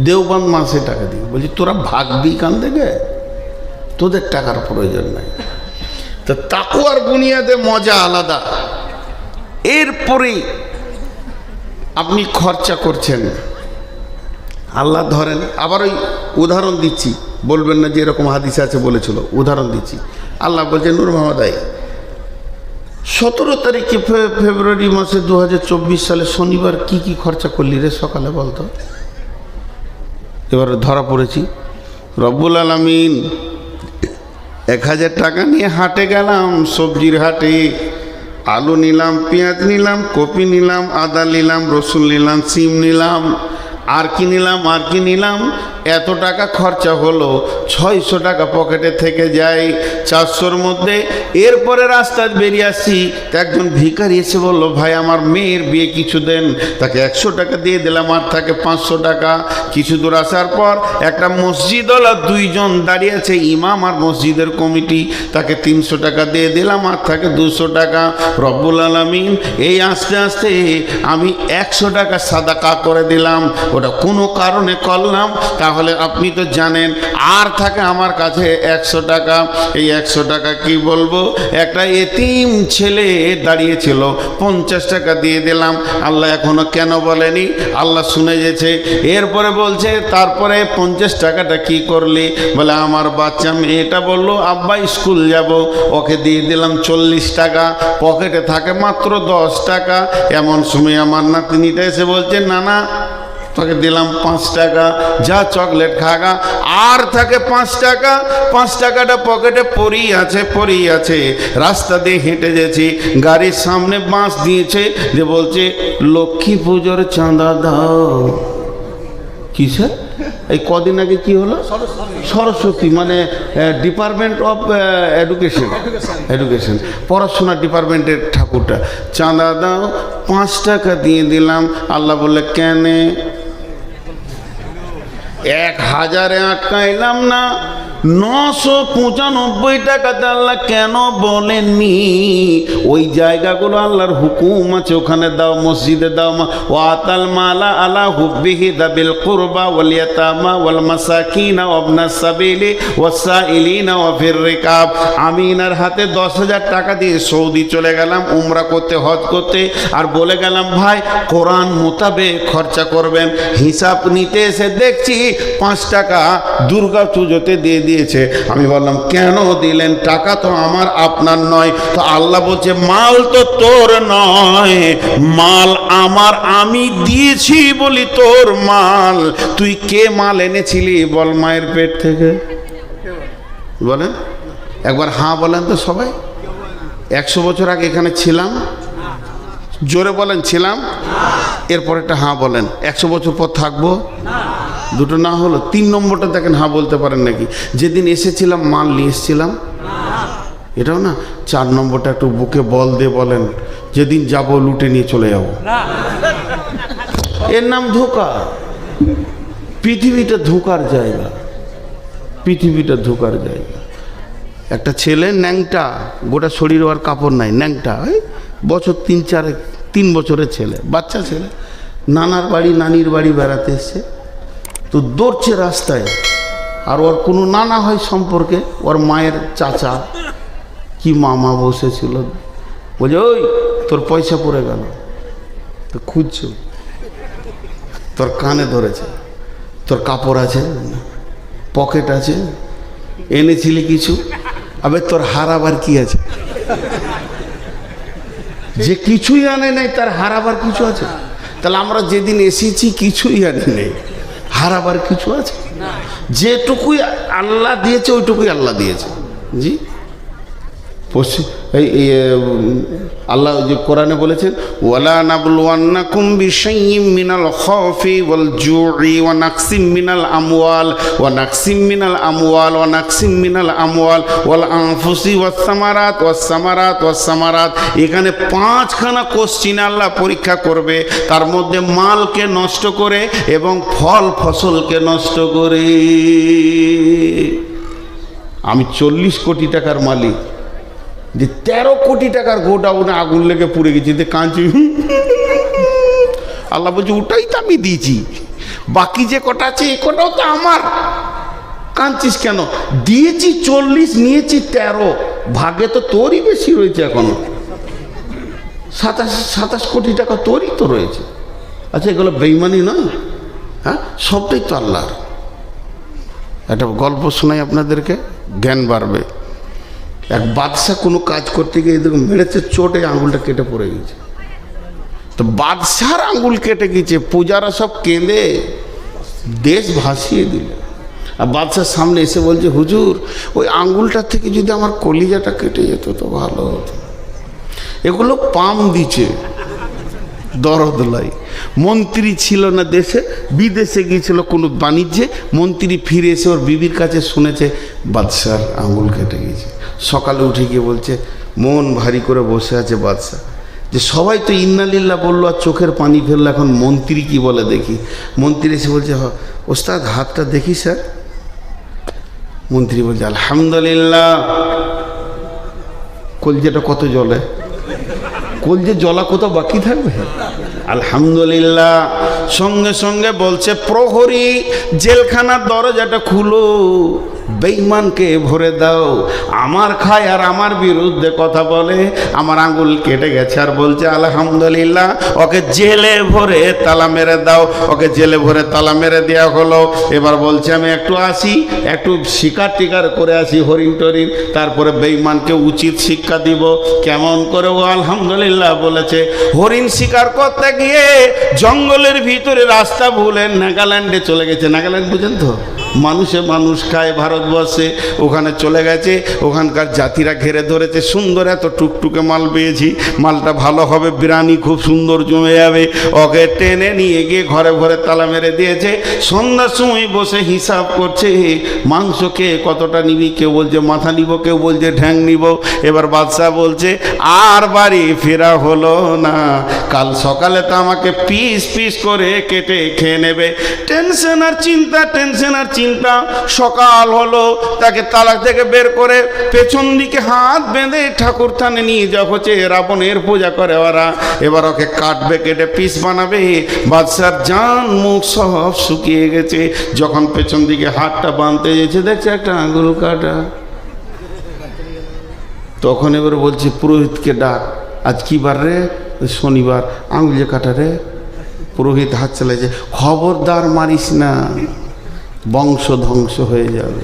[SPEAKER 1] দেওবন্দ মাসে টাকা দিয়ে বলছি, তোরা ভাগবি কান থেকে, তোদের টাকার প্রয়োজন নাই। তো তাকওয়ার বুনিয়াদে মজা আলাদা। এরপরে আপনি খরচা করছেন, আল্লাহ ধরেন। আবার ওই উদাহরণ দিচ্ছি, বলবেন না যে এরকম হাদিস আছে বলেছিল, উদাহরণ দিচ্ছি। আল্লাহ বলছেন, নূর মোহাম্মদ 17 তারিখে ফেব্রুয়ারি মাসে 2024 সালে শনিবার কি কি খরচা করলি রে সকালে বলতো? এবার ধরা পড়েছি। রব্বুল আলামিন 1000 টাকা নিয়ে হাটে গেলাম, সবজির হাটে। আলু নিলাম, পেঁয়াজ নিলাম, কপি নিলাম, আদা নিলাম, রসুন নিলাম, সিম নিলাম, আর কি নিলাম, এত টাকা খরচা হলো, 600 টাকা পকেটে থেকে যায় 400-র মধ্যে। এরপরে রাস্তায় বেরিয়ে আসছি, তো একজন ভিখারি এসে বললো, ভাই আমার মেয়ের বিয়ে কিছু দেন। তাকে 100 টাকা দিয়ে দিলাম, আর থাকে 500 টাকা। কিছু দূর আসার পর একটা মসজিদওয়ালা 2 জন দাঁড়িয়ে আছে, ইমাম আর মসজিদের কমিটি, তাকে 300 টাকা দিয়ে দিলাম, আর থাকে 200 টাকা। রব্বুল আলামিন এই আস্তে আস্তে আমি 100 টাকা সাদাকা করে দিলাম। ওটা কোনো কারণে করলাম, তাহলে আপনি তো জানেন। আর থাকে আমার কাছে 100 টাকা। এই 100 টাকা কি বলবো, একটা এতিম ছেলে দাঁড়িয়েছিল, 50 টাকা দিয়ে দিলাম। আল্লাহ এখনো কেন বলেনি, আল্লাহ শুনে গেছে। এরপরে বলছে, তারপরে 50 টাকাটা কি করলি? বলে আমার বাচ্চা মেয়েটা বললো আব্বা স্কুল যাব, ওকে দিয়ে দিলাম 40 টাকা, পকেটে থাকে মাত্র 10 টাকা। এমন সময় আমার নাতনিটা এসে বলছে, না না তোকে দিলাম 5 টাকা, যা চকলেট খাগা। আর থাকে 5 টাকা। 5 টাকাটা পকেটে পড়েই আছে। রাস্তা দিয়ে হেঁটে গেছি, গাড়ির সামনে বাঁশ দিয়েছে, যে বলছে লক্ষ্মী পুজোর চাঁদা দাও। কি স্যার, এই কদিন আগে কি হলো, সরস্বতী মানে ডিপার্টমেন্ট অফ এডুকেশন, পড়াশোনা ডিপার্টমেন্টের ঠাকুরটা, চাঁদা দাও। 5 টাকা দিয়ে দিলাম। আল্লাহ বললে কেন? 1000-এ আটকাইলাম না, 995 টাকাতে আল্লাহ কেন বলেননি? ওই জায়গাগুলো আল্লাহর হুকুম আছে, ওখানে দাও, মসজিদে দাও। ওয়াতাল মালা আলা হুব্বিহি দাবিল কুরবা ওয়াল ইয়াতামা ওয়াল মাসাকিন ওয়া ইবনাস সাবিলি ওয়াসাইলিনা ওয়া ফির রিকাব। আমি ইনার হাতে 10,000 টাকা দিয়ে সৌদি চলে গেলাম উমরা করতে, হজ করতে, আর বলে গেলাম ভাই কোরআন মোতাবেক খরচা করবেন। হিসাব নিতে এসে দেখছি 5 টাকা দুর্গা পুজোতে দিয়ে দিয়েছে। আমি বললাম কেন দিলেন? টাকা তো আমার আপনার নয়। তো আল্লাহ বলছে মাল তো তোর নয়, মাল আমার, আমি দিয়েছি বলি তোর মাল। তুই কে মাল এনেছিলি বল মায়ের পেট থেকে? বলেন একবার, হ্যাঁ বলেন তো সবাই। 100 বছর আগে এখানে ছিলাম? জোরে বলেন ছিলাম। এরপর একটা হ্যাঁ বলেন। 100 বছর পর থাকবো? দুটো না হলো 3 নম্বরটা দেখেন, হ্যাঁ বলতে পারেন নাকি? যেদিন এসেছিলাম মাল নিয়ে এসেছিলাম, এটাও না। 4 নম্বরটা একটু বুকে বল দিয়ে বলেন, যেদিন যাব লুটে নিয়ে চলে যাব। এর নাম ধোঁকা। পৃথিবীটা ধোঁকার জায়গা, পৃথিবীটা ধোঁকার জায়গা। একটা ছেলে ন্যাংটা, গোটা শরীর আর কাপড় নাই, ন্যাংটা, বছর 3 বছরের ছেলে, বাচ্চা ছেলে, নানার বাড়ি নানির বাড়ি বেড়াতে এসছে। তো দৌড়ছে রাস্তায়, আর ওর কোনো নানা হয় সম্পর্কে, ওর মায়ের চাচা কি মামা বসেছিল, বলছে ওই তোর পয়সা পড়ে গেল। তো খুঁজছো, তোর কানে ধরেছে, তোর কাপড় আছে, পকেট আছে, এনেছিলি কিছু? আবে তোর হারাবার কি আছে? যে কিছুই আনে নাই তার হারাবার কিছু আছে? তাহলে আমরা যেদিন এসেছি কিছুই আনি নেই, হারাবার কিছু আছে? যেটুকুই আল্লাহ দিয়েছে ওইটুকুই আল্লাহ দিয়েছে। জি, এই আল্লাহ যে কোরআনে বলেছেন, ওয়ালা নাবলুওয়ান্নাকুম বিশাইইম মিনাল খাউফি ওয়াল জুই ওয়া নাকসিম মিনাল আমওয়াল ওয়া নাকসিম মিনাল আমওয়াল ওয়া নাকসিম মিনাল আমওয়াল ওয়াল আনফুসি ওয়াস সামারাত। এখানে 5খানা কোশ্চিন আল্লাহ পরীক্ষা করবে, তার মধ্যে মালকে নষ্ট করে এবং ফল ফসলকে নষ্ট করে। আমি 40 কোটি টাকার মালিক, যে 13 কোটি টাকার গোডাউনে আগুন লেগে পুড়ে গেছে, যে কাঁদছি। আল্লাহ বলছে ওটাই তো আমি দিয়েছি, বাকি যে কটা আছে এ কটাও তো আমার, কাঁদছিস কেন? দিয়েছি 40, নিয়েছি 13, ভাগে তো তোরই বেশি রয়েছে, এখনো 27 কোটি টাকা তোরই তো রয়েছে। আচ্ছা এগুলো বেইমানি নয়? হ্যাঁ, সবটাই তো আল্লাহর। একটা গল্প শোনাই আপনাদেরকে, জ্ঞান বাড়বে। এক বাদশাহ কোনো কাজ করতে গিয়ে দেখুন মেরেছে, চোটে আঙুলটা কেটে পড়ে গেছে। তো বাদশাহর আঙুল কেটে গেছে, পূজারা সব কেঁদে দেশ ভাসিয়ে দিল। আর বাদশার সামনে এসে বলছে, হুজুর ওই আঙুলটা থেকে যদি আমার কলিজাটা কেটে যেত তো ভালো হতো। এগুলো পাম দিচ্ছে, দরদ লয়। মন্ত্রী ছিল না দেশে, বিদেশে গিয়েছিল কোনো বাণিজ্যে, মন্ত্রী ফিরে এসে ওর বিবির কাছে শুনেছে বাদশার আঙুল কেটে গেছে। সকালে উঠে গিয়ে বলছে, মন ভারী করে বসে আছে বাদশা, যে সবাই তো ইন্নালিল্লাহ বললো আর চোখের পানি ফেললো, এখন মন্ত্রী কি বলে দেখি। মন্ত্রী এসে বলছে, ওস্তাদ হাতটা দেখি স্যার। মন্ত্রী বলছে আলহামদুলিল্লাহ। কলজেটা কত জ্বলে, কলজে জ্বলা কোথাও বাকি থাকবে? আলহামদুলিল্লাহ। সঙ্গে সঙ্গে বলছে, প্রহরী জেলখানার দরজাটা খুলো, বেঈমানকে ভরে দাও, আমার খায় আর আমার বিরুদ্ধে কথা বলে, আমার আঙুল কেটে গেছে আর বলছে আলহামদুলিল্লাহ, ওকে জেলে ভরে তালা মেরে দাও। ওকে জেলে ভরে তালা মেরে দেওয়া হলো। এবার বলছে আমি একটু আসি, একটু শিকার টিকার করে আসি হরিণ টরিণ, তারপরে বেঈমানকে উচিত শিক্ষা দিব। কেমন করে ও আলহামদুলিল্লাহ বলেছে। হরিণ শিকার করতে গিয়ে জঙ্গলের ভিতরে রাস্তা ভুলে নাগাল্যান্ডে চলে গেছে। নাগাল্যান্ড বুঝেন তো, মানুষে মানুষ খায় ভারতবর্ষে, ওখানে চলে গেছে। ওখানকার জাতিরা ঘেরে ধরেছে, সুন্দর এত টুকটুকে মাল পেয়েছি, মালটা ভালো হবে, বিরিয়ানি খুব সুন্দর জমে যাবে। ওকে টেনে নিয়ে গিয়ে ঘরে ঘরে তালা মেরে দিয়েছে। সন্ধ্যার সময় বসে হিসাব করছে, মাংস কে কতটা নিবি, কেউ বলছে মাথা নিব, কেউ বলছে ঠ্যাং নিব। এবার বাদশা বলছে আর বাড়ি ফেরা হলো না, কাল সকালে তো আমাকে পিস পিস করে কেটে খেয়ে নেবে। টেনশন আর চিন্তা, টেনশন আর চিন্তা। সকাল হলো, তাকে তালা থেকে বের করে পেছন দিকে হাত বেঁধে ঠাকুর থানে নিয়ে যাওয়া হচ্ছে। রাবণের পূজা করে ওরা। এবার ওকে কাটবে, কেটে পিস বানাবে। বাদশার জান মুখ সব শুকিয়ে গেছে। যখন পেছন দিকে হাতটা বাঁধতে গেছে, দেখছে একটা আঙুল কাটা। তখন এবার বলছে পুরোহিতকে ডাক, আজ কি বার রে? শনিবার। আঙুল যে কাটা রে? পুরোহিত হাত চালাইছে, খবরদার মারিস না, বংশ ধ্বংস হয়ে যাবে,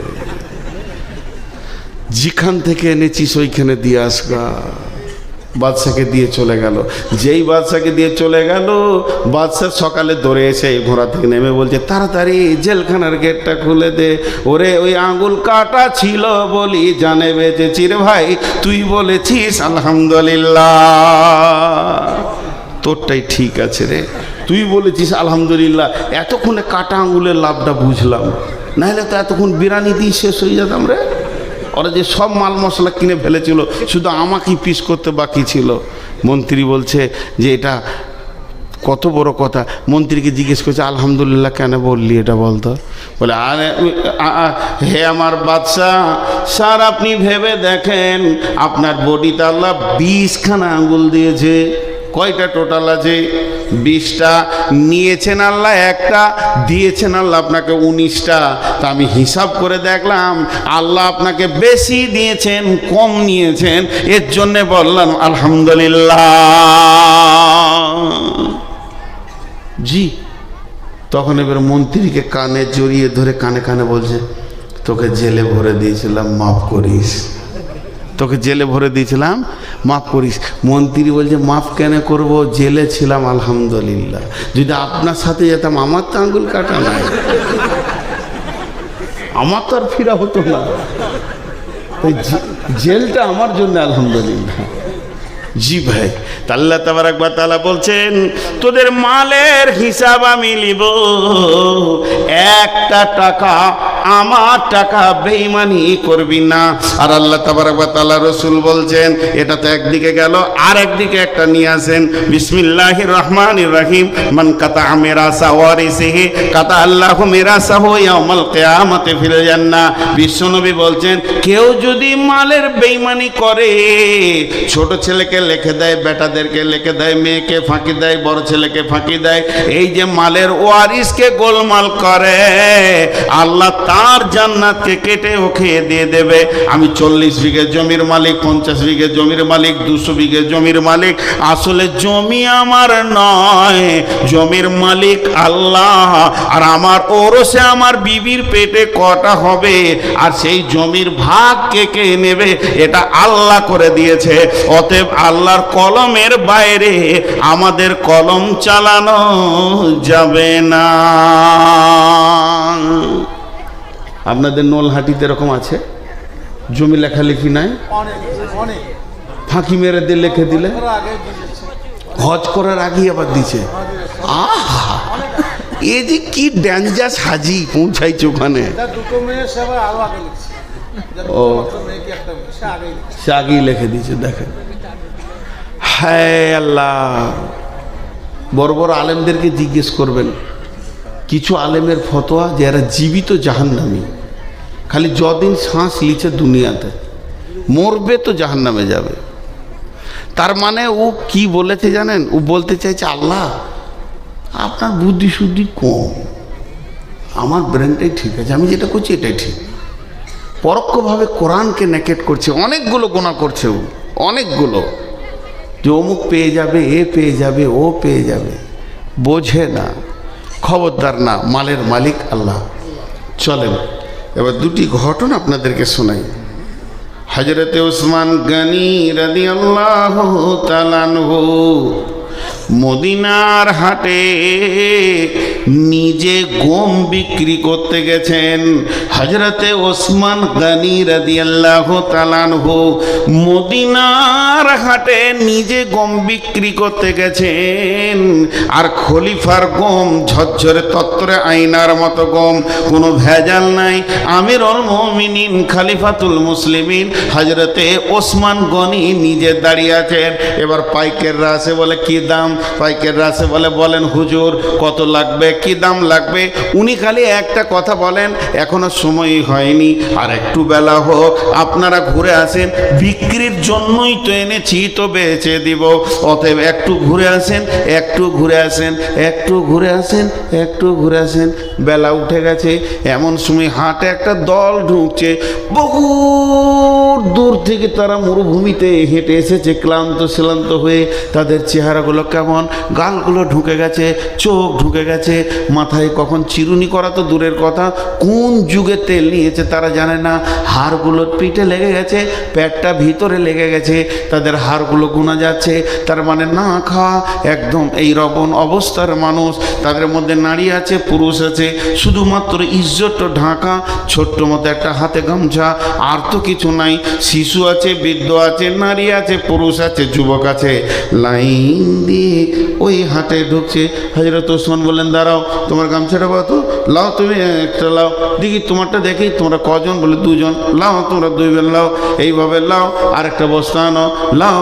[SPEAKER 1] যেখান থেকে এনেছিস ওইখানে দিয়ে আসগা। বাদশাকে দিয়ে চলে গেল। যেই বাদশাকে দিয়ে চলে গেল, বাদশা সকালে দৌড়ে এসে ঘোড়া থেকে নেমে বলছে তাড়াতাড়ি জেলখানার গেটটা খুলে দে। ওরে ওই আঙুল কাটা ছিল বলি জানে বেঁচেছি রে ভাই, তুই বলেছিস আলহামদুলিল্লাহ, তোরটাই ঠিক আছে রে, তুই বলেছিস আলহামদুলিল্লাহ। এতক্ষণে কাটা আঙুলের লাভটা বুঝলাম, নাহলে তো এতক্ষণ বিরিয়ানি দিয়ে শেষ হয়ে যেতাম রে। ওরা যে সব মাল মশলা কিনে ফেলেছিল, শুধু আমাকেই পিস করতে বাকি ছিল। মন্ত্রী বলছে যে এটা কত বড় কথা। মন্ত্রীকে জিজ্ঞেস করছে আলহামদুলিল্লাহ কেন বললি এটা বলতো? বলে আরে হে আমার বাদশা, স্যার আপনি ভেবে দেখেন, আপনার বডিতে আল্লাহ 20খানা আঙ্গুল দিয়েছে। কয়টা টোটাল আছে? 20টা। নিয়েছেন আল্লাহ একটা, দিয়েছেন আল্লাহ আপনাকে 19টা। তা আমি হিসাব করে দেখলাম আল্লাহ আপনাকে বেশি দিয়েছেন কম নিয়েছেন, এর জন্যে বললাম আলহামদুলিল্লাহ। জি। তখন এবার মন্ত্রীকে কানে জড়িয়ে ধরে কানে কানে বলছে তোকে জেলে ভরে দিয়েছিলাম, মাফ করিস। তোকে জেলে ভরে দিয়েছিলাম, মাফ করিস। মন্ত্রী বলছে মাফ কেন করব, জেলে ছিলাম আলহামদুলিল্লাহ, যদি আপনার সাথে যেতাম আমার তো আঙ্গুল কাটা নাই, আমার তো আর ফিরা হতো না, ওই জেলটা আমার জন্য আলহামদুলিল্লাহ। জি ভাই, আল্লাহ তাবারাক ওয়া তাআলা বলছেন তোদের মালের হিসাব আমি নিব, একটা টাকা আমার টাকা বেঈমানি করবি না। আর আল্লাহ তাবারাক ওয়া তাআলা রাসূল বলছেন, এটা তো একদিকে গেল, আর একদিকে একটা নিয়ে আসেন। বিসমিল্লাহির রহমানির রহিম, মান কাতা মিরাসা ওয়ারিসিহি কাতা আল্লাহু মিরাসাহু ইয়াউমাল কিয়ামাতি ফিল জান্নাহ। বিশ্বনবী বলছেন কেউ যদি মালের বেঈমানি করে, ছোট ছেলেকে লিখে দেয়, বেটাদেরকে লিখে দেয়, মেয়েকে ফাঁকি দেয়, বড় ছেলেকে ফাঁকি দেয়, এই যে মালের ওয়ারিসকে গোলমাল করে, আল্লাহ তার জান্নাতকে কেটে ও খেয়ে দিয়ে দেবে। আমি 40 বিঘে জমির মালিক, 50 বিঘে জমির মালিক, 200 বিঘে জমির মালিক, আসলে জমি আমার নয়, জমির মালিক আল্লাহ। আর আমার ওরসে আমার বিবির পেটে কটা হবে, আর সেই জমির ভাগ কে কে নেবে, এটা আল্লাহ করে দিয়েছে। অতএব আল্লাহর কলমের বাইরে আমাদের কলম চালানো যাবে না। আপনাদের নলহাটিতে এরকম আছে, জমি লেখালেখি নাই, ফাঁকি মেরে দিয়ে লিখে দিলে হজ করার আগেই আবার দিছে। আহা, এ যে কি ডেঞ্জার হাজি পৌঁছাইছে ওখানে। ও সে আগেই লিখে দিয়েছে, দেখেন। হ্যাঁ আল্লাহ, বড় বড় আলেমদেরকে জিজ্ঞেস করবেন, কিছু আলেমের ফতোয়া যে এরা জীবিত জাহান্নামী, খালি যদিন শ্বাস লিছে দুনিয়াতে, মরবে তো জাহান্নামে যাবে। তার মানে ও কি বলেছে জানেন? ও বলতে চাইছে, আল্লাহ আপনার বুদ্ধি শুদ্ধি কম, আমার ব্রেনটাই ঠিক আছে, আমি যেটা করছি এটাই ঠিক। পরোক্ষভাবে কোরআনকে নেকেট করছে, অনেকগুলো গোনা করছে ও, অনেকগুলো, যে অমুক পেয়ে যাবে, এ পেয়ে যাবে, ও পেয়ে যাবে, বোঝে না। খবরদার না, মালের মালিক আল্লাহ। চলেন এবার দুটি ঘটনা আপনাদেরকে শোনাই। হযরতে ওসমান গনি রাদিয়াল্লাহু তাআলা আনহু মদিনার হাটে নিজে গম বিক্রি করতে গেছেন। হযরতে ওসমান গনি রাদিয়াল্লাহু তাআলা আনহু মদিনার হাটে নিজে গম বিক্রি করতে গেছেন। আর খলিফার গম ঝরঝরে তত্তরে আয়নার মতো গম, কোনো ভেজাল নাই। আমিরুল মুমিনিন খলিফাতুল মুসলিমিন হযরতে ওসমান গনি নিজে দাঁড়িয়ে আছেন। এবার পাইকাররা আসে, বলে কি দাম? পাইকাররা আসে বলে, বলেন হুজুর কত লাগবে, কি দাম লাগবে? উনি খালি একটা কথা বলেন, এখনো সময় হয়নি, আর একটু বেলা হোক, আপনারা ঘুরে আসেন, বিক্রির জন্যই তো এনেছি, তো বেচে দিব, অতএব একটু ঘুরে আসেন, একটু ঘুরে আসেন, একটু ঘুরে আসেন, একটু ঘুরে আসেন। বেলা উঠে গেছে, এমন সময় হাটে একটা দল ঢুকছে। বহু দূর থেকে তারা মরুভূমিতে হেঁটে এসেছে, ক্লান্ত শ্রান্ত হয়ে। তাদের চেহারাগুলো কেমন, গালগুলো ঢুকে গেছে, চোখ ঢুকে গেছে, মাথায় কখন চিরুনি করা তো দূরের কথা, কোন যুগে তেল নিয়েছে তারা জানে না। হাড়গুলো পিঠে লেগে গেছে, পেটটা ভিতরে লেগে গেছে, তাদের হাড়গুলো গোনা যাচ্ছে। তার মানে না খাওয়া একদম এই রকম অবস্থার মানুষ। তাদের মধ্যে নারী আছে, পুরুষ আছে, শুধুমাত্র ইজ্জত ঢাকা, ছোট্ট মতো একটা হাতে গামছা, আর তো কিছু নাই। শিশু আছে, বৃদ্ধ আছে, নারী আছে, পুরুষ আছে, যুবক আছে, লাইন দিয়ে ওই হাটে ঢুকছে। হযরত ওসমান বললেন, দাঁড়াও, তোমার গামছাটা কত? লাও, তুমি একটা লাও, দেখি তোমারটা দেখি, তোমরা কজন? বলে দুজন। লাও, তোমরা দুইজন লাও, এইভাবে লাও, আর একটা বস্তা আনো, লাও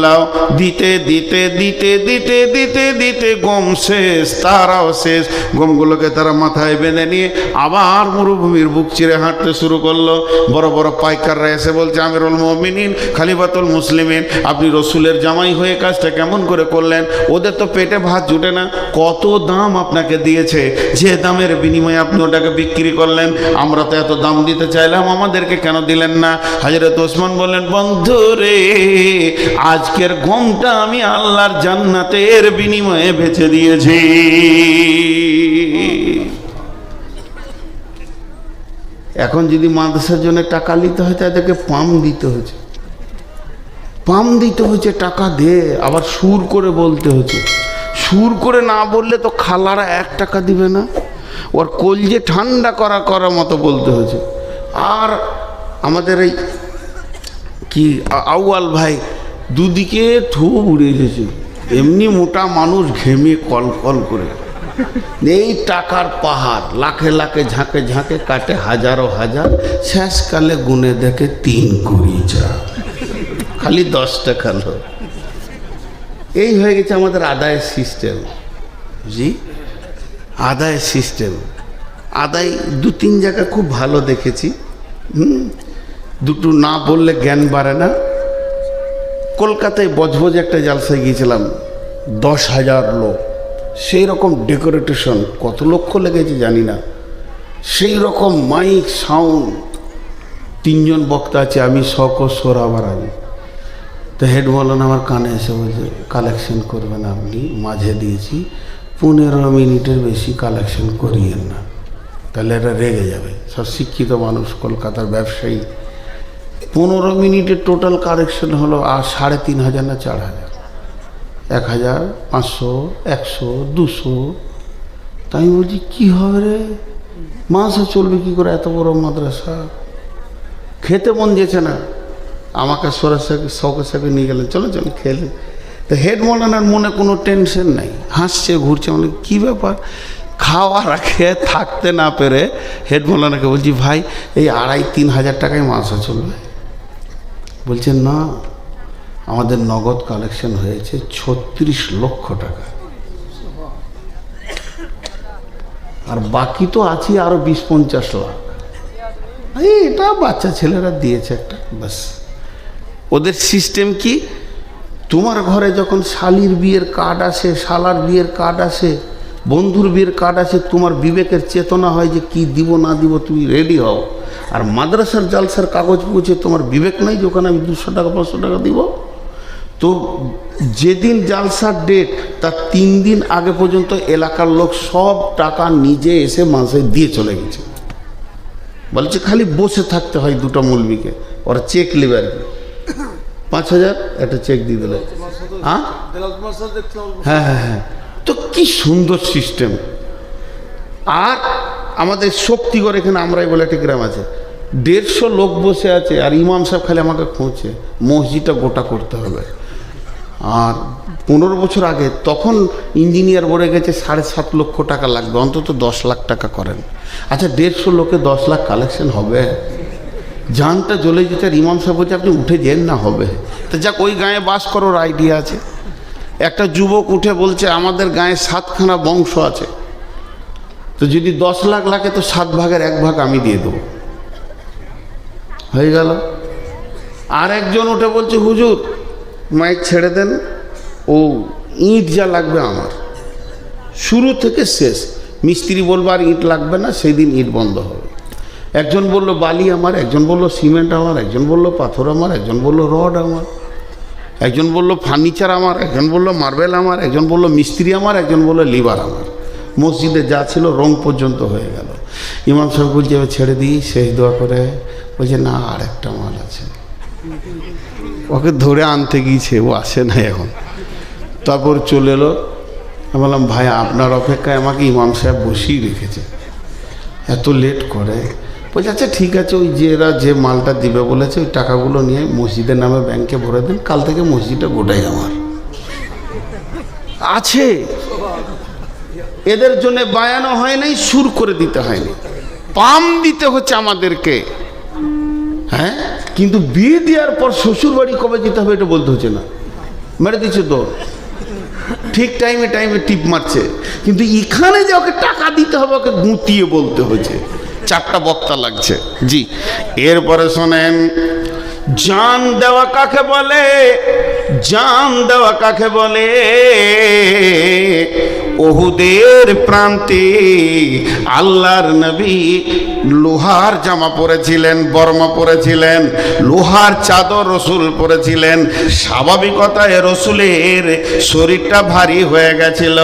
[SPEAKER 1] লাও। দিতে দিতে দিতে দিতে দিতে দিতে গম শেষ, তারাও শেষ। গমগুলোকে তারা মাথায় বেঁধে নিয়ে আবার মরুভূমির বুক চিরে হাঁটতে শুরু করলো। বড় বড় পাইকাররা এসে বলছে, আমিরুল মুমিনিন খলিফাতুল মুসলিমিন, আপনি রসুলের জামাই হয়ে কাজটা কেমন করে করলেন? ওদের তো পেটে ভাত জুটে না, কত দাম আপনাকে দিয়েছে, যে দামের বিনিময়ে আপনি ওটাকে বিক্রি করলেন? আমরা তো এত দাম দিতে চাইলাম, আমাদেরকে কেন দিলেন না? হযরত ওসমান বললেন, বন্ধু রে, আজকের গমটা আমি আল্লাহর জান্নাতের বিনিময়ে বেচে দিয়েছি। এখন যদি মাদ্রাসার জন্য টাকা নিতে হয়, তাদেরকে পাম দিতে হচ্ছে, পাম দিতে হচ্ছে, টাকা দে, আবার সুর করে বলতে হচ্ছে। সুর করে না বললে তো খালারা 1 টাকা দিবে না, ওর কলজে ঠান্ডা করার মতো বলতে হচ্ছে। আর আমাদের এই কি আউয়াল ভাই দুদিকে থু উড়ে গেছে, এমনি মোটা মানুষ, ঘেমে কল কল করে, এই টাকার পাহাড়, লাখে লাখে ঝাঁকে ঝাঁকে কাটে, হাজারো হাজার, শেষকালে গুনে দেখে 3 কুড়ি যা, খালি 10 টাকা লোক। এই হয়ে গেছে আমাদের আদায়ের সিস্টেম। জি, আদায়ের সিস্টেম। আদায় 2-3 জায়গা খুব ভালো দেখেছি, দুটো না বললে জ্ঞান বাড়ে না। কলকাতায় বজবজ একটা জালসায় গিয়েছিলাম, 10,000 লোক, সেই রকম ডেকোরেটেশন, কত লক্ষ লেগেছে জানি না, সেই রকম মাইক সাউন্ড, 3 জন বক্তা আছে, আমি শওকত সোহরাওয়ার আলী। তো হেড মৌলানা আমার কানে এসে বলছে, কালেকশন করবেন আপনি, মাঝে দিয়েছি, 15 মিনিটের বেশি কালেকশন করিয়েন না, তাহলে এটা রেগে যাবে। সব শিক্ষিত মানুষ, কলকাতার ব্যবসায়ী। 15 মিনিটের টোটাল কালেকশন হলো আর 3,500 না 4,000, 1,000, 500, 100, 200। তাই আমি বলছি, কী হবে রে, মাসে চলবে কী করে এত বড় মাদ্রাসা? খেতে মন দিয়েছে না, আমাকে সরাসরি শওকত সাহেব নিয়ে গেলেন, চলো চলো খেলে। তো হেড মৌলানার মনে কোনো টেনশন নেই, হাসছে ঘুরছে। বলে কী ব্যাপার? খাওয়ার আগে থাকতে না পেরে হেড মৌলানাকে বলছি, ভাই এই 2,5-3 হাজার টাকায় মাসে চলবে? বলছে না, আমাদের নগদ কালেকশন হয়েছে 36 লক্ষ টাকা, আর বাকি তো আছে আরো 20-50 লাখ। এটা বাচ্চা ছেলেরা দিয়েছে একটা, বাস। ওদের সিস্টেম কি, তোমার ঘরে যখন শালির বিয়ের কার্ড আসে, শালার বিয়ের কার্ড আসে, বন্ধুর বিয়ের কার্ড আসে, তোমার বিবেকের চেতনা হয় যে কি দিব না দিব, তুমি রেডি হও। আর মাদ্রাসার জালসার কাগজ পৌঁছে তোমার বিবেক নাই যে ওখানে আমি 200 টাকা 500 টাকা দিব। তো যেদিন জালসার ডেট তার 3 দিন আগে পর্যন্ত এলাকার লোক সব টাকা নিজে এসে মাসে দিয়ে চলে গেছে। বলছে খালি বসে থাকতে হয় দুটো মৌলবীকে, ওরা চেক নেবে আর কি, 5,000 একটা চেক দিয়ে দিল। হ্যাঁ হ্যাঁ হ্যাঁ হ্যাঁ, তো কি সুন্দর সিস্টেম। আর আমাদের শক্তিগড় এখানে আমরাই বলে একটা গ্রাম আছে, 150 লোক বসে আছে, আর ইমাম সাহেব খালি আমাকে খোঁজে মসজিদটা গোটা করতে হবে। আর 15 বছর আগে তখন ইঞ্জিনিয়ার বলে গেছে 7.5 লক্ষ টাকা লাগবে, অন্তত 10 লাখ টাকা করেন। আচ্ছা 150 লোকে 10 লাখ কালেকশন হবে? জানটা জ্বলে যেতে। আর ইমাম সাহেব বলছে আপনি উঠে যেন না, হবে। তো যাক, ওই গাঁয়ে বাস করার আইডিয়া আছে। একটা যুবক উঠে বলছে আমাদের গাঁয়ে 7খানা বংশ আছে, তো যদি 10 লাখ লাগে তো 7 ভাগের 1 ভাগ আমি দিয়ে দেবো, হয়ে গেল। আর একজন উঠে বলছে হুজুর মাইক ছেড়ে দেন, ও ইট যা লাগবে আমার, শুরু থেকে শেষ। মিস্ত্রি বলবো আর ইট লাগবে না, সেই দিন ইট বন্ধ হবে। একজন বলল বালি আমার, একজন বলল সিমেন্ট আমার, একজন বলল পাথর আমার, একজন বলল রড আমার, একজন বলল ফার্নিচার আমার, একজন বলল মার্বেল আমার, একজন বলল মিস্ত্রি আমার, একজন বলল লিভার আমার। মসজিদে যা ছিল রং পর্যন্ত হয়ে গেল। ইমাম সাহেব বলছে এবার ছেড়ে দিই, শেষ দোয়া করে। বলছে না, আর একটা মাল আছে। ওকে ধরে আনতে গিয়েছে, ও আসে না এখন। তারপর চলে এলো। আমি বললাম ভাই আপনার অপেক্ষায় আমাকে ইমাম সাহেব বসিয়ে রেখেছে, এত লেট করে। বলছে আচ্ছা ঠিক আছে, ওই যে এরা যে মালটা দিবে বলেছে ওই টাকাগুলো নিয়ে মসজিদের নামে ব্যাংকে ভরে দেন, কাল থেকে মসজিদটা গোটাই আমার আছে। এদের জন্য বায়ানো হয় নাই, সুর করে দিতে হয়নি, পাম দিতে হচ্ছে আমাদেরকে। হ্যাঁ, কিন্তু বিয়ে দেওয়ার পর শ্বশুর বাড়ি কবে যেতে হবে এটা বলতে হচ্ছে না, মেরে দিচ্ছে তো ঠিক টাইমে টাইমে টিপ মারছে। কিন্তু এখানে যে ওকে টাকা দিতে হবে ওকে গুঁতিয়ে বলতে হচ্ছে, 4টা বক্তা লাগছে। জি, এরপরে শোনেন, জান দেওয়া কাকে বলে? জান দেওয়া কাকে বলে? ওহুদের প্রান্তে আল্লাহর নবী লোহার জামা পরেছিলেন, বর্মা পরেছিলেন, লোহার চাদর রসুল পরেছিলেন। স্বাভাবিকতায় রসুলের শরীরটা ভারী হয়ে গেছিল,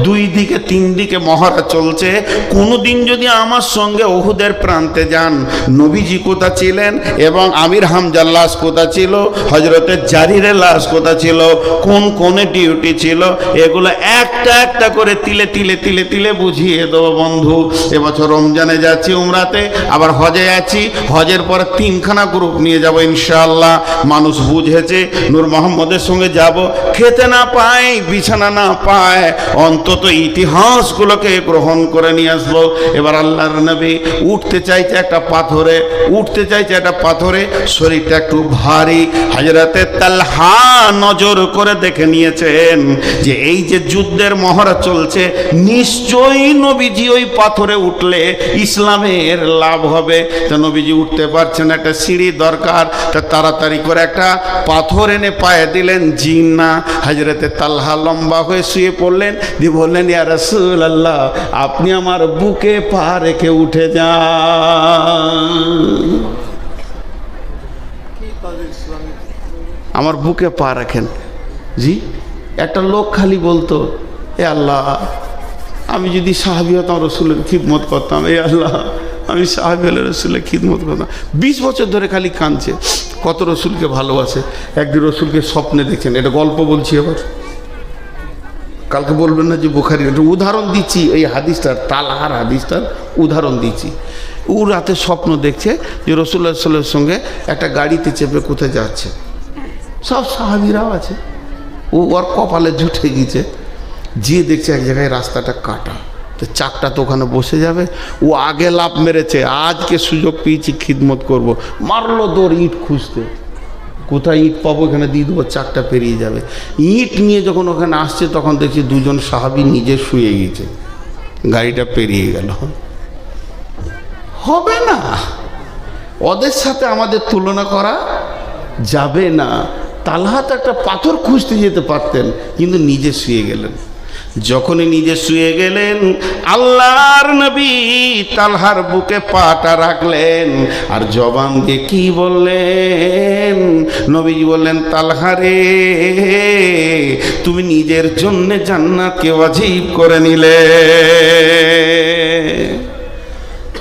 [SPEAKER 1] 2 দিকে 3 দিকে মহড়া চলছে। কোনোদিন যদি আমার সঙ্গে ওহুদের প্রান্তে যান, নবীজি কোথা ছিলেন এবং আমির হামজার লাশ কোথা ছিল, হজরতের জারিরের লাশ কোথা ছিল, কোন কোনে ডিউটি ছিল, এগুলো একটা একটা করে তিলে তিলে তিলে তিলে বুঝিয়ে দেবো বন্ধু। এবছর রমজানে যাচ্ছি উমরাতে, আবার হজে আছি, হজের পরে 3খানা গ্রুপ নিয়ে যাব ইনশাআল্লাহ। মানুষ বুঝেছে নূর মোহাম্মদের সঙ্গে যাব, খেতে না পায় বিছানা না পায়, অন্তত ইতিহাসগুলোকে গ্রহণ করে নিয়ে আসবো। এবার আল্লাহর নবী উঠতে চাইছে একটা পাথরে, উঠতে চাইছে একটা পাথরে, শরীরটা একটু ভারী। হযরতে তালহা নজর করে দেখে নিয়েছেন যে এই যে যুদ্ধের মহড়া চলছে, নিশ্চয়ই নবীজি ওই পাথরে উঠলে ইসলামের লাভ হবে। তো নবীজি উঠতে পারছেন, একটা সিঁড়ি দরকার, তা তাড়াতাড়ি করে একটা পাথর এনে পায়ে দিলেন। জিন না, হযরতে তালহা লম্বা হয়ে শুয়ে পড়লেন, দিয়ে বললেন ইয়া রাসূলুল্লাহ আপনি আমার বুকে পা রেখে উঠে যান, আমার বুকে পা রাখেন। জি, একটা লোক খালি বলতো এ আল্লাহ আমি যদি সাহাবী হতাম রসুলের খিদমত করতাম, এ আল্লাহ আমি সাহাবী হলে রসুলের খিদমত করতাম। 20 বছর ধরে খালি কাঁদছে, কত রসুলকে ভালোবাসে। একদিন রসুলকে স্বপ্নে দেখছেন, এটা গল্প বলছি, এবার কালকে বলবেন না যে বুখারী। একটা উদাহরণ দিচ্ছি, এই হাদিসটার, তালহার হাদিসটার উদাহরণ দিচ্ছি। ও রাতে স্বপ্ন দেখছে যে রাসূলুল্লাহ সাল্লাল্লাহু আলাইহি ওয়াসাল্লামের সঙ্গে একটা গাড়িতে চেপে কোথায় যাচ্ছে, সব সাহাবীরাও আছে। ও ওর কপালে জুটে গেছে, যে দেখছে এক জায়গায় রাস্তাটা কাটা, তো চাকটা তো ওখানে বসে যাবে। ও আগে লাফ মেরেছে, আজকে সুযোগ পেয়েছি খিদমত করব, মারলো দৌড় ইট খুঁজতে, কোথায় ইট পাবো, এখানে দিয়ে দেবো, চাকটা পেরিয়ে যাবে। ইট নিয়ে যখন ওখানে আসছে তখন দেখছি দুজন সাহাবী নিজে শুয়ে গেছে, গাড়িটা পেরিয়ে গেল। হবে না, ওদের সাথে আমাদের তুলনা করা যাবে না। তালহা তো একটা পাথর খুঁজতে যেতে পারতেন, কিন্তু নিজে শুয়ে গেলেন। যখনই নিজে শুয়ে গেলেন, আল্লাহর নবী তালহার বুকে পাটা রাখলেন আর জবান দিয়ে কি বললেন? নবীজি বললেন, তালহা রে, তুমি নিজের জন্য জান্নাতকে ওয়াজিব করে নিলে।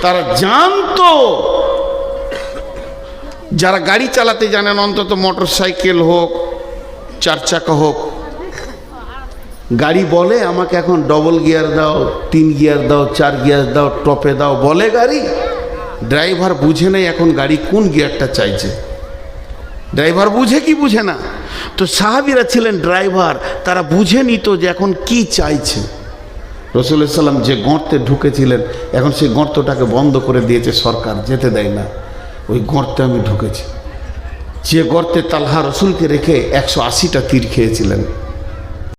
[SPEAKER 1] তারা জানতো, যারা গাড়ি চালাতে জানেন, অন্তত মোটর সাইকেল হোক, চার চাকা হোক, গাড়ি বলে আমাকে এখন ডবল গিয়ার দাও, 3 গিয়ার দাও, 4 গিয়ার দাও, টপে দাও, বলে গাড়ি। ড্রাইভার বুঝে নেই এখন গাড়ি কোন গিয়ারটা চাইছে, ড্রাইভার বুঝে কি বুঝে না। তো সাহাবীরা ছিলেন ড্রাইভার, তারা বুঝে নিত যে এখন কি চাইছে। রাসূলুল্লাহ সাল্লাম যে গর্তে ঢুকেছিলেন, এখন সেই গর্তটাকে বন্ধ করে দিয়েছে সরকার, যেতে দেয় না। ওই গর্তে আমি ঢুকেছি, যে গর্তে তালহা রসুলকে রেখে 180টা তীর খেয়েছিলেন।